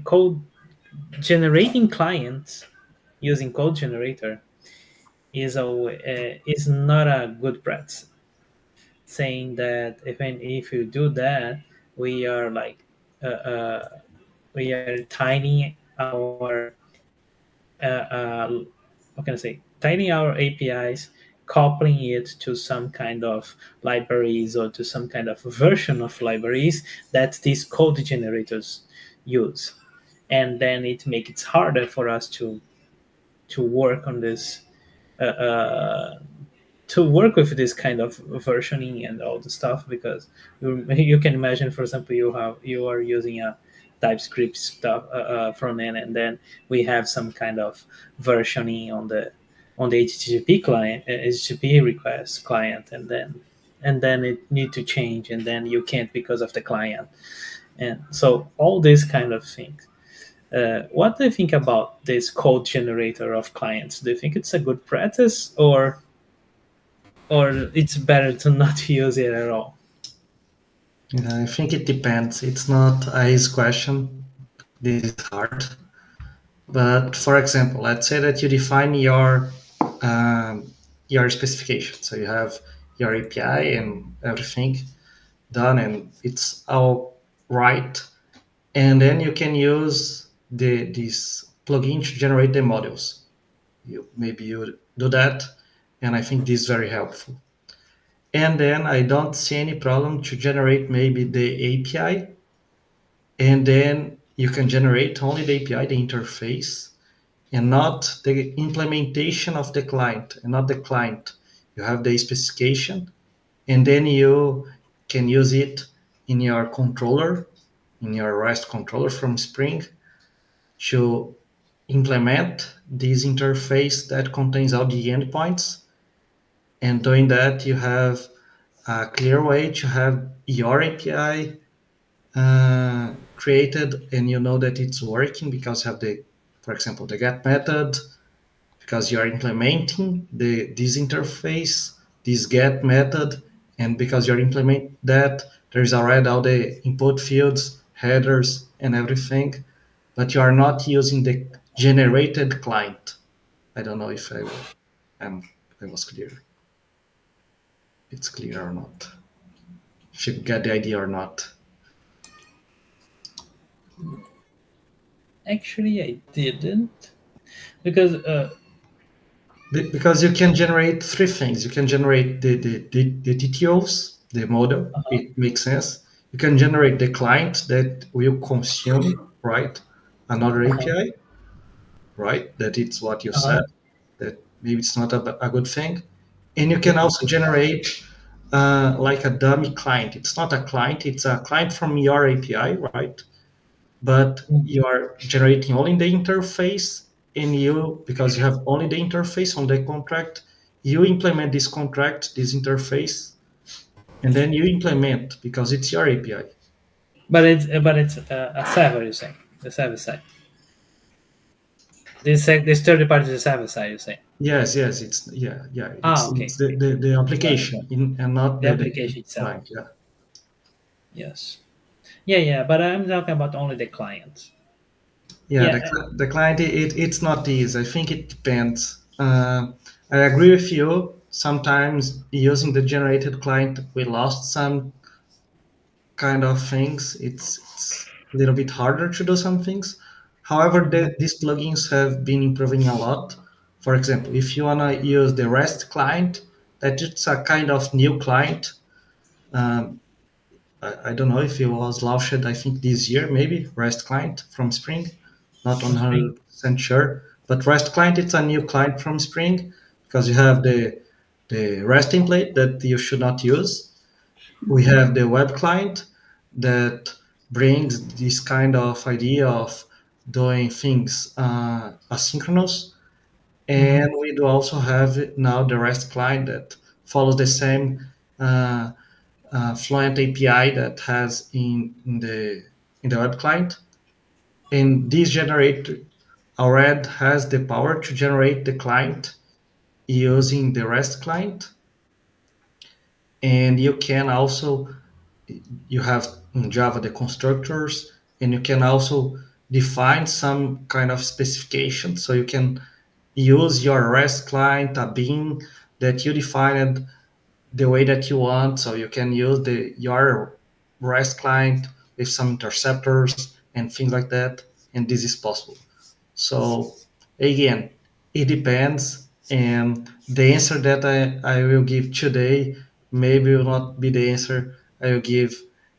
code generating clients using code generator is not a good practice, saying that if you do that, we are like we are tiny our what can I say, tiny our APIs, coupling it to some kind of libraries or to some kind of version of libraries that these code generators use, and then it makes it harder for us to work on this uh, uh, to work with this kind of versioning and all the stuff, because you can imagine, for example, you are using a TypeScript stuff front end, and then we have some kind of versioning on the HTTP client, HTTP request client, and then it need to change, and then you can't because of the client, and so all these kind of things. What do you think about this code generator of clients? Do you think it's a good practice, or it's better to not use it at all? Yeah, I think it depends. It's not a easy question. This is hard. But for example, let's say that you define your specification. So you have your API and everything done, and it's all right. And then you can use this plugin to generate the modules. You do that, and I think this is very helpful. And then I don't see any problem to generate maybe the API, and then you can generate only the API, the interface, and not the implementation of the client, and not the client. You have the specification, and then you can use it in your controller, in your REST controller from Spring, to implement this interface that contains all the endpoints. And doing that, you have a clear way to have your API created and you know that it's working because you have the, for example, the get method, because you are implementing this interface, this get method, and because you're implement that, there's already all the input fields, headers, and everything, but you are not using the generated client. I don't know if um, I was clear. It's clear or not. If you get the idea or not. Actually, I didn't because Because you can generate three things. You can generate the TTOs, the model, uh-huh, it makes sense. You can generate the client that will consume, right? Another uh-huh, API, right? That it's what you uh-huh, said, that maybe it's not a good thing. And you can yep, also generate like a dummy client. It's not a client, it's a client from your API, right? But mm, you are generating only the interface, and you, because you have only the interface on the contract, you implement this contract, this interface, and then you implement because it's your API. but it's a server. You say the server side. This third party is the server side. You say. Yes, it's yeah, Ah, it's okay, the, okay. the Got it. application and not The the application itself. client. Yeah, Yes. Yeah, yeah. But I'm talking about only the client. yeah, Yeah. the client, it's not this. I think it depends. I agree with you. Sometimes using the generated client, we lost some kind of things. It's a little bit harder to do some things. However, Mhm, these plugins have been improving a lot. For example, if you want to use the REST client, that it's a kind of new client. Um, I don't know if it was launched, I think this year, maybe REST client from Spring. Not from Spring. 100% sure. But REST client, it's a new client from Spring because you have the REST template that you should not use. We have the web client that brings this kind of idea of doing things asynchronous, Mm-hmm. and we do also have now the REST client that follows the same uh, Fluent API that has in the web client. And this generator already has the power to generate the client using the REST client, and you can also, you have in Java the constructors, and you can also define some kind of specification. So you can use your REST client, a bean that you defined the way that you want. So you can use your REST client with some interceptors and things like that. And this is possible. So again, it depends, and the answer that I will give today maybe will not be the answer I will give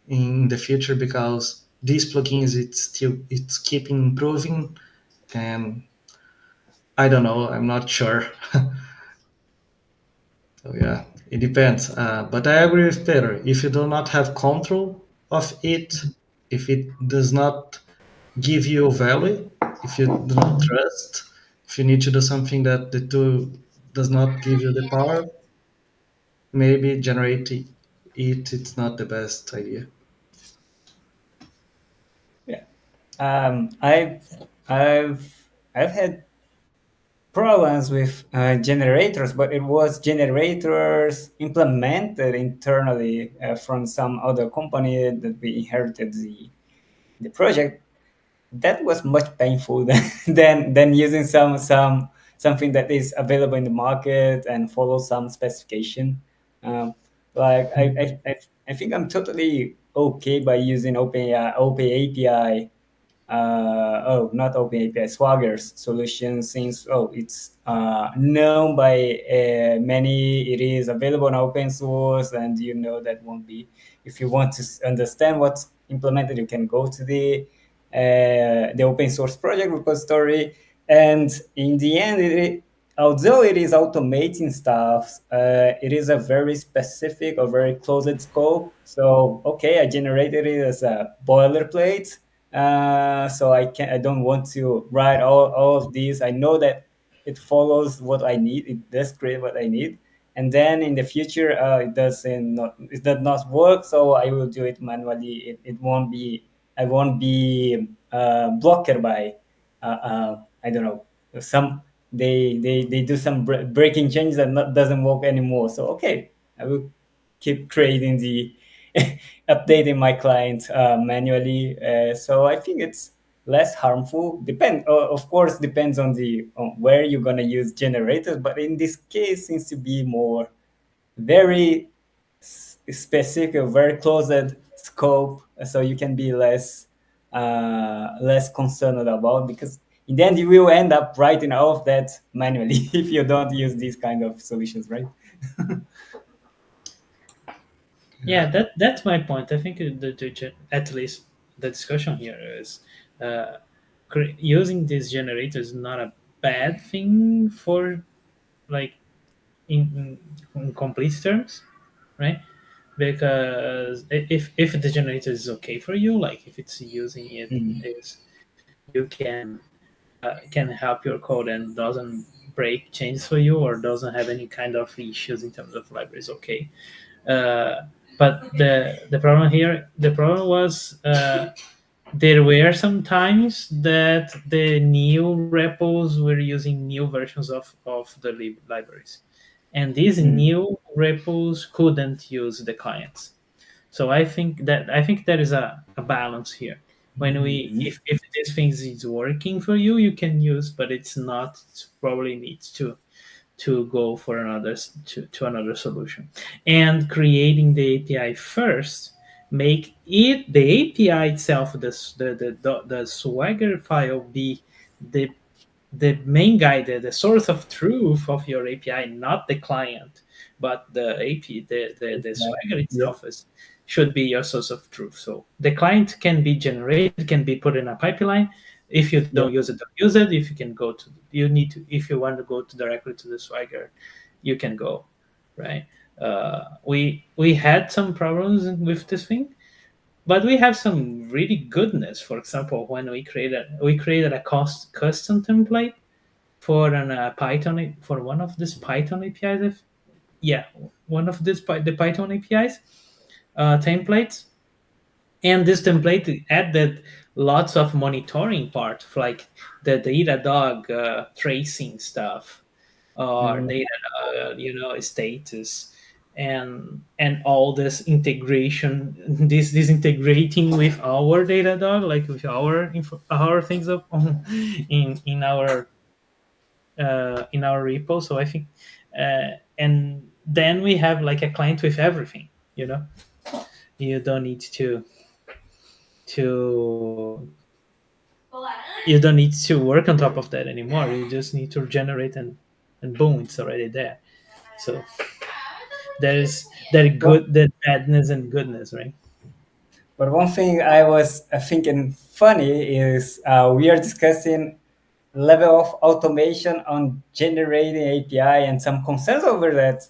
in the future because these plugins it's keeping improving, and I don't know, I'm not sure. So yeah, it depends. But I agree with Peter. If you do not have control of it, if it does not give you value, if you do not Mm-hmm. trust, if you need to do something that the tool does not give you the power, maybe generating it's not the best idea. Yeah. I've had problems with generators, but it was generators implemented internally from some other company that we inherited the project. That was much painful than using something that is available in the market and follow some specification. Um, like I think I'm totally okay by using Open API, not OpenAPI, Swagger's solution, since it's known by many, it is available on open source, and you know that won't be. If you want to understand what's implemented, you can go to the open source project repository, and in the end, although it is automating stuff, it is a very specific or very closed scope. So okay, I generated it as a boilerplate, so I don't want to write all of these. I know that it follows what I need. It does create what I need, and then in the future it does not work, so I will do it manually. It won't be, I won't be blocked by I don't know, some, they do some breaking changes that doesn't work anymore. So okay, I will keep creating the updating my client manually. So I think it's less harmful. Of course, depends on the on where you're gonna use generators. But in this case, seems to be more very specific, very closed scope. So you can be less concerned about, because in the end you will end up writing all of that manually if you don't use these kind of solutions, right? Yeah, that's my point. I think at least the discussion here is uh, using these generators is not a bad thing for, like, in complete terms, right? Because if the generator is okay for you, like if it's using it Mm. is you can help your code and doesn't break changes for you or doesn't have any kind of issues in terms of libraries, okay. uh, but the problem was, there were some times that the new repos were using new versions of the libraries, and these Mm. new repos couldn't use the clients. So I think there is a balance here. When we Mm. if these things is working for you, you can use, but it's not, it probably needs to go for to another solution. And creating the API first make it the API itself, the Swagger file, be the main guide, the source of truth of your API, not the client, but the API, the Swagger Yeah. itself should be your source of truth. So the client can be generated, can be put in a pipeline. If you don't Yep. use it, don't use it. If you can go to, you need to, if you want to go to directly to the Swagger, you can go, right? We had some problems with this thing, but we have some really goodness. For example, when we created a custom template for an Python, for one of these Python APIs. Yeah, one of these the Python APIs templates, and this template added lots of monitoring part, like the Datadog tracing stuff, or Mm. data, status, and all this integration, this integrating with our Datadog, like with our things up in our repo. So I think, and then we have like a client with everything. You don't need to you don't need to work on top of that anymore. You just need to generate, and boom, it's already there. So there's that Well, good, that badness and goodness, right? but one thing I was thinking funny is we are discussing level of automation on generating API and some concerns over that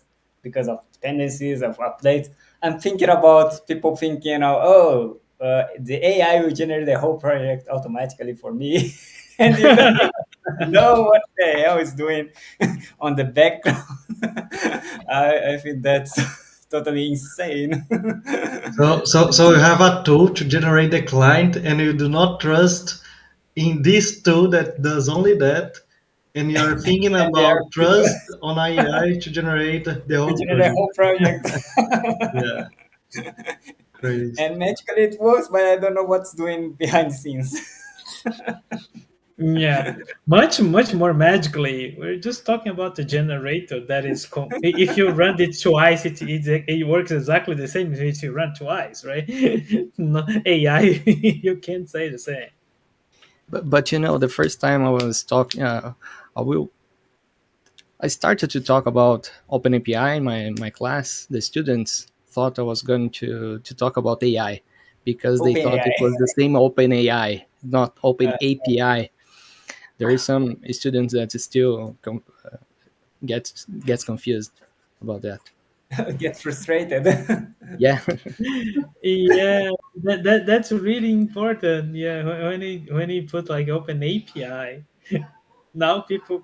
because of dependencies of updates. I'm thinking about people thinking, the AI will generate the whole project automatically for me, and you don't even know what the hell it's doing on the background. I think that's totally insane. So you have a tool to generate the client, and you do not trust in this tool that does only that, and you're thinking And there are about people trust on AI to generate the who whole generate the project. whole project. Yeah, crazy. And magically it works, but I don't know what's doing behind the scenes. Yeah, much more magically. We're just talking about the generator that is. If you run it twice, it works exactly the same as if you run twice, right? No, AI, you can't say the same. But the first time I was talking, I will. I started to talk about OpenAPI in my class. The students thought I was going to talk about AI because they Open thought it AI. was the same OpenAI, not Uh, OpenAPI. There is some students that still gets confused about that. get frustrated. Yeah. Yeah, that's really important. Yeah, when he put like open API, now people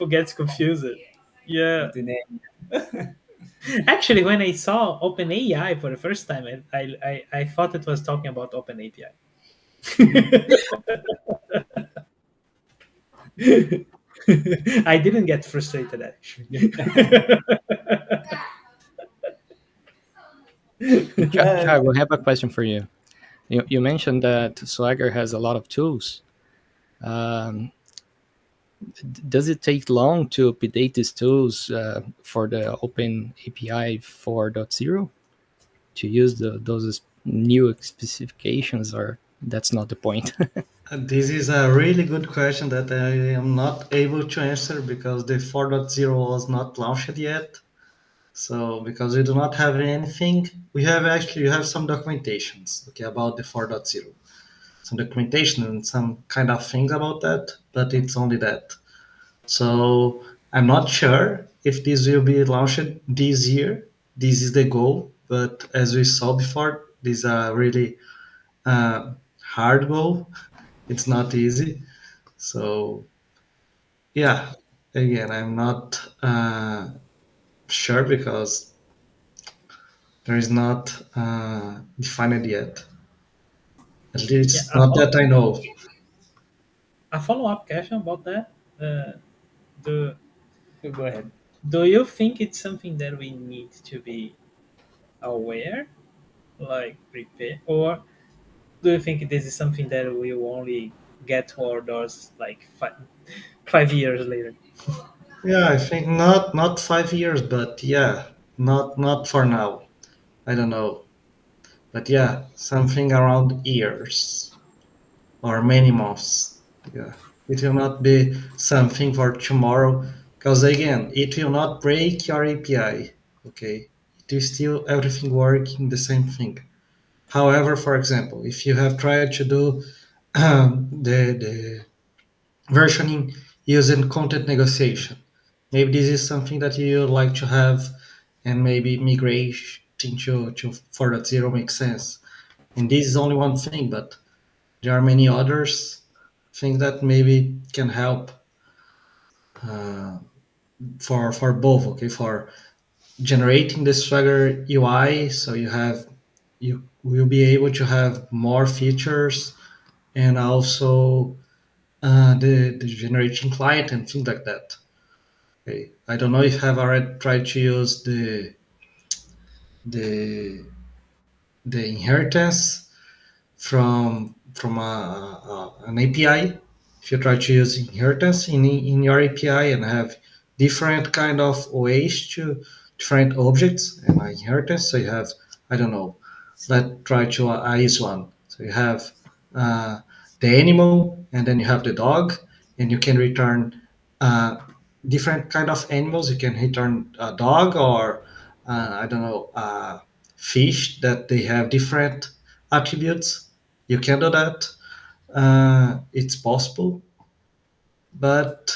gets confused. Yeah, With the name. Actually, when I saw OpenAI for the first time, I thought it was talking about OpenAPI. I didn't get frustrated actually. Uh, Thiago, I have a question for you. You mentioned that Swagger has a lot of tools. Um, does it take long to update these tools for the Open API 4.0 to use those new specifications, or that's not the point? This is a really good question that I am not able to answer because the 4.0 was not launched yet. So because we do not have anything, we have actually you have some documentations, okay, about the 4.0, some documentation and some kind of things about that, but it's only that. So I'm not sure if this will be launched this year. This is the goal, but as we saw before, this is a really hard goal. It's not easy. So yeah, again, I'm not sure because there is not defined yet. At Yeah, least not that I know. a follow-up question about that. Do go ahead. do you think it's something that we need to be aware, like prepare, or do you think this is something that we will only get to our doors like 5 years later? Yeah, I think not 5 years, but yeah, not for now. I don't know, but yeah, something around years or many months. Yeah, it will not be something for tomorrow because again, it will not break your API. Okay, it is still everything working the same thing. However, for example, if you have tried to do the versioning using content negotiation. Maybe this is something that you would like to have, and maybe migrating to 4.0 makes sense. And this is only one thing, but there are many others things that maybe can help for both. Okay, for generating the Swagger UI, so you will be able to have more features and also the generating client and things like that. Okay. I don't know if have already tried to use the the inheritance from an API. If you try to use inheritance in your API and have different kind of ways to different objects and inheritance, so you have I don't know. Let's try to use one. So you have uh, the animal, and then you have the dog, and you can return uh, different kind of animals. You can return a dog or I don't know fish that they have different attributes. You can do that. It's possible, but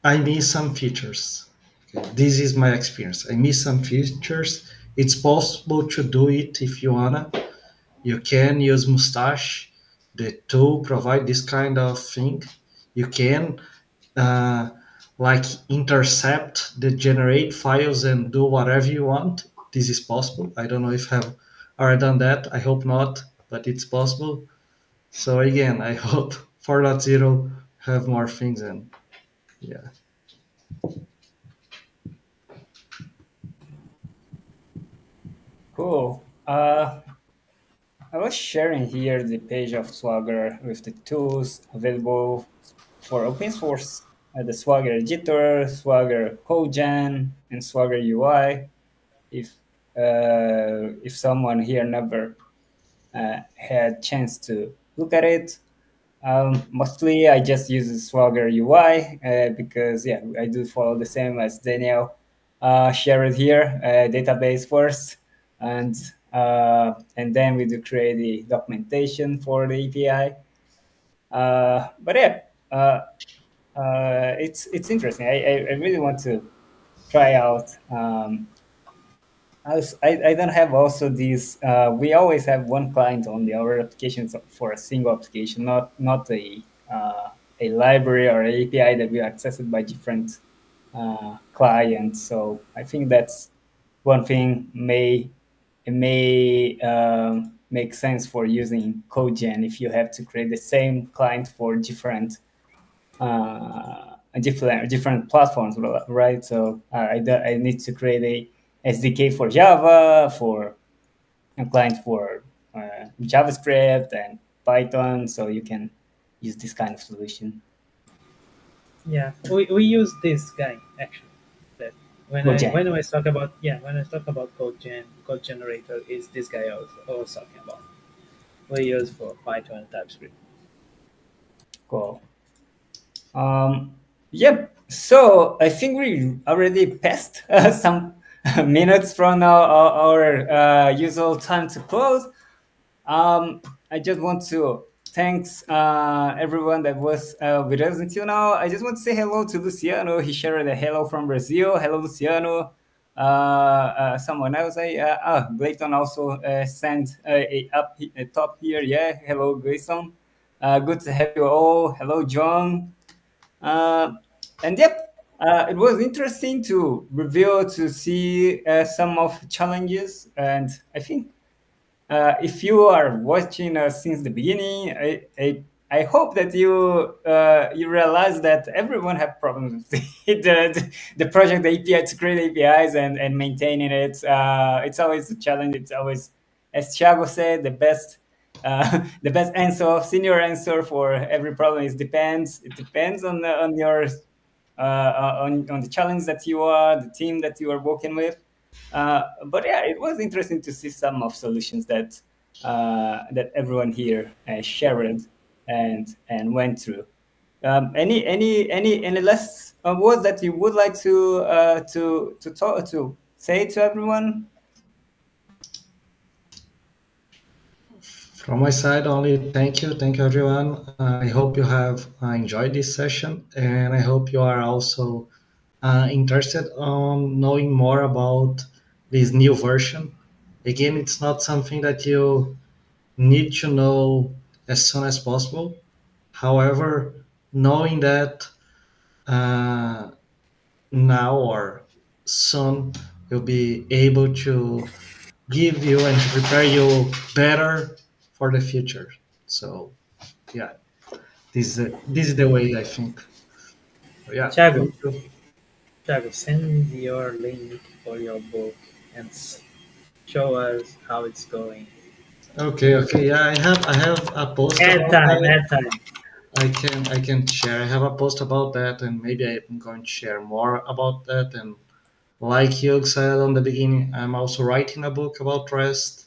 I miss some features. Okay, this is my experience. I miss some features. It's possible to do it if you wanna. You can use Mustache. The tool provide this kind of thing. You can uh, like intercept the generate files and do whatever you want. This is possible. I don't know if have already done that. I hope not, but it's possible. So again, I hope 4.0 have more things and yeah. Cool. I was sharing here the page of Swagger with the tools available for open source. The Swagger editor, Swagger CodeGen, and Swagger UI. If someone here never had chance to look at it, mostly I just use the Swagger UI because yeah, I do follow the same as Daniel shared here, database first, and and then we do create the documentation for the API. But yeah, it's interesting. I really want to try out. I don't have also these. We always have one client on the our applications for a single application, not a library or API that we accessed by different. client. So I think that's one thing may make sense for using CodeGen if you have to create the same client for different platforms, right? So I need to create a SDK for Java, for a client for JavaScript and Python, so you can use this kind of solution. Yeah, we use this guy actually. That CodeGen. when I talk about, yeah, when I talk about code generator is this guy I was talking about. We use for Python and TypeScript. Cool. Um, yep. So I think we already passed some minutes from our usual time to close. Um, I just want to thanks everyone that was with us until now. I just want to say hello to Luciano. He shared a hello from Brazil. Hello, Luciano. Someone else, Glayton also sent a top here. Yeah, hello, Glayton. Good to have you all. Hello, John. Uh, and yep, it was interesting to reveal to see some of challenges, and I think if you are watching since the beginning, I hope that you realize that everyone have problems with the project, the API to create APIs and maintaining it. It's always a challenge. It's always, as Thiago said, the best answer, senior answer for every problem is depends. It depends on your on the challenge that you are, the team that you are working with. But yeah, it was interesting to see some of solutions that everyone here shared and went through. Any last words that you would like to talk to say to everyone? From my side, only thank you everyone. I hope you have enjoyed this session, and I hope you are also interested on knowing more about this new version. Again, it's not something that you need to know as soon as possible. However, knowing that uh, now or soon you'll be able to give you and to prepare you better for the future. So yeah, this is the way I think. So, yeah, Thiago, thank you. Thiago, send your link for your book and show us how it's going. Okay, okay, yeah, I have a post Add about time, that. add time. I can share. I have a post about that, and maybe I'm going to share more about that. And like you said on the beginning, I'm also writing a book about REST.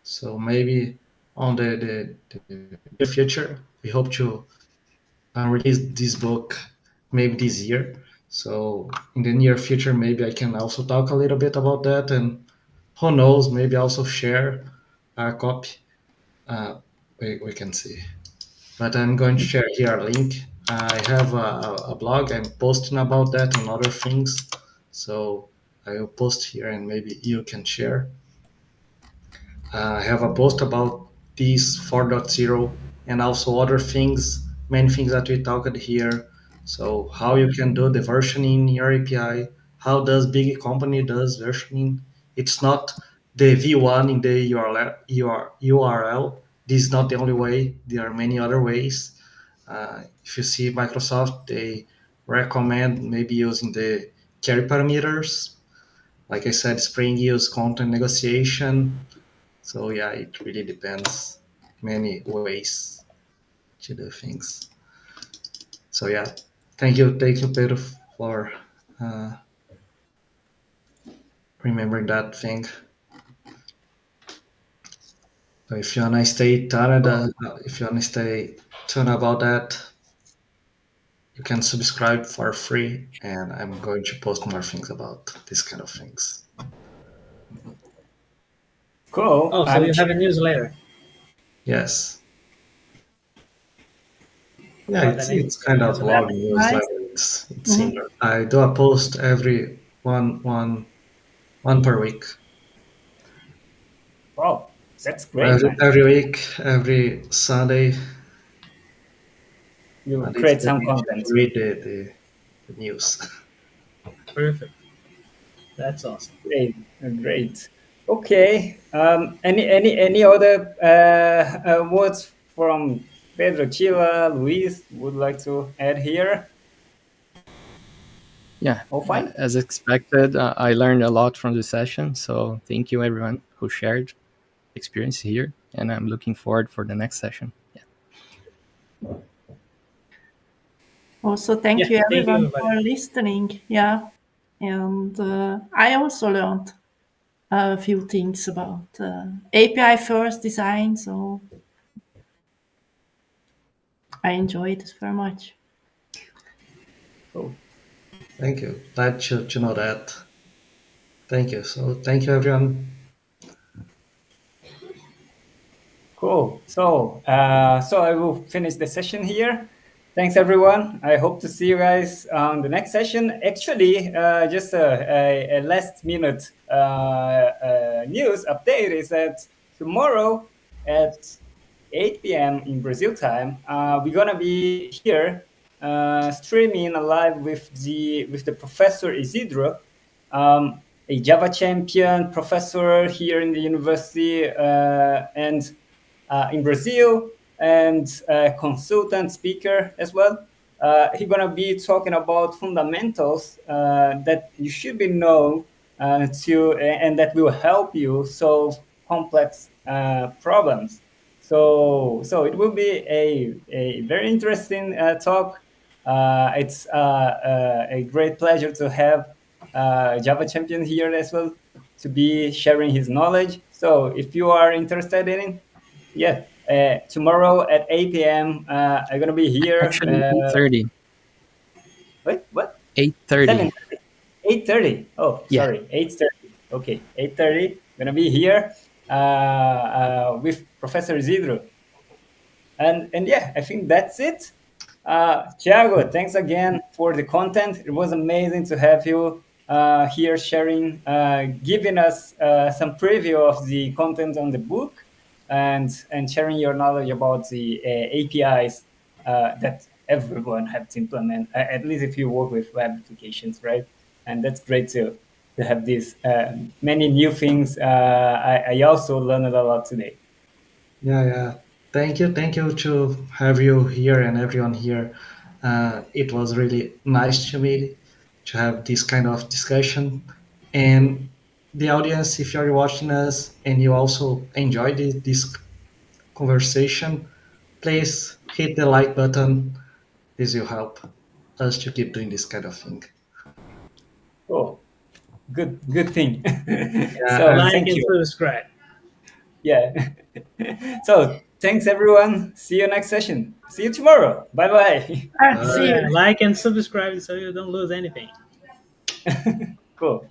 So maybe on the near future, we hope to release this book maybe this year. So in the near future, maybe I can also talk a little bit about that, and who knows, maybe also share a copy. We can see. But I'm going to share here a link. I have a blog. I'm posting about that and other things. So I will post here, and maybe you can share. I have a post about this 4.0 and also other things, many things that we talked here. So how you can do the versioning in your API, how does big company does versioning. It's not the V1 in the URL. This is not the only way. There are many other ways. If you see Microsoft, they recommend maybe using the carry parameters. Like I said, Spring use content negotiation, so yeah, it really depends many ways to do things. So yeah, thank you, Pedro, for uh, remembering that thing. So if you wanna stay tuned, if you wanna stay tuned about that, you can subscribe for free, and I'm going to post more things about these kind of things. Cool. Oh, so you have a newsletter. Yes, yeah, What the it's name it's of your kind of newsletter? blog That's nice. newsletter. It's Mhm. similar. I do a post every one per week. Wow, that's great, Every, man. every week, every Sunday, You this is create the some day to content. read the news. Perfect. That's awesome. Great, great. Okay. Any other words from Pedro, Chila, Luis would like to add here? Yeah, All fine. as expected, I learned a lot from the session. So thank you everyone who shared experience here, and I'm looking forward for the next session. Yeah. Also, thank Yeah, you thank you, everyone everybody. for listening. Yeah, and I also learned a few things about API first design, so I enjoyed it very much. Cool. Thank you. Glad to know that. Thank you. So thank you, everyone. Cool. So I will finish the session here. Thanks, everyone. I hope to see you guys on the next session. Actually, just a last minute news update is that tomorrow at 8 p.m. in Brazil time, we're gonna be here streaming live with the professor Isidro, a Java champion professor here in the university, and in Brazil, and a consultant speaker as well. He's gonna be talking about fundamentals that you should be know to and that will help you solve complex problems. So it will be a very interesting talk. It's a great pleasure to have Java champion here as well to be sharing his knowledge. So if you are interested in it, yeah, tomorrow at 8 p.m. I'm gonna be here. Actually, 8:30. Wait, what? 8:30. 7, 8:30. Oh, Yeah. sorry, 8:30. Okay, 8:30. Gonna be here with Professor Isidro. And yeah, I think that's it. Thiago, thanks again for the content. It was amazing to have you here sharing, giving us some preview of the content on the book, and sharing your knowledge about the APIs that everyone have to implement, at least if you work with web applications, right? And that's great to have these many new things. I also learned a lot today. Yeah, yeah. Thank you to have you here and everyone here. It was really nice to me to have this kind of discussion. And the audience, if you're watching us and you also enjoyed this conversation, please hit the like button. This will help us to keep doing this kind of thing. Oh, good thing. Yeah, So Like thank and you. subscribe. Yeah. So thanks everyone. See you next session. See you tomorrow. Bye bye. See Yeah, you. like and subscribe so you don't lose anything. Cool.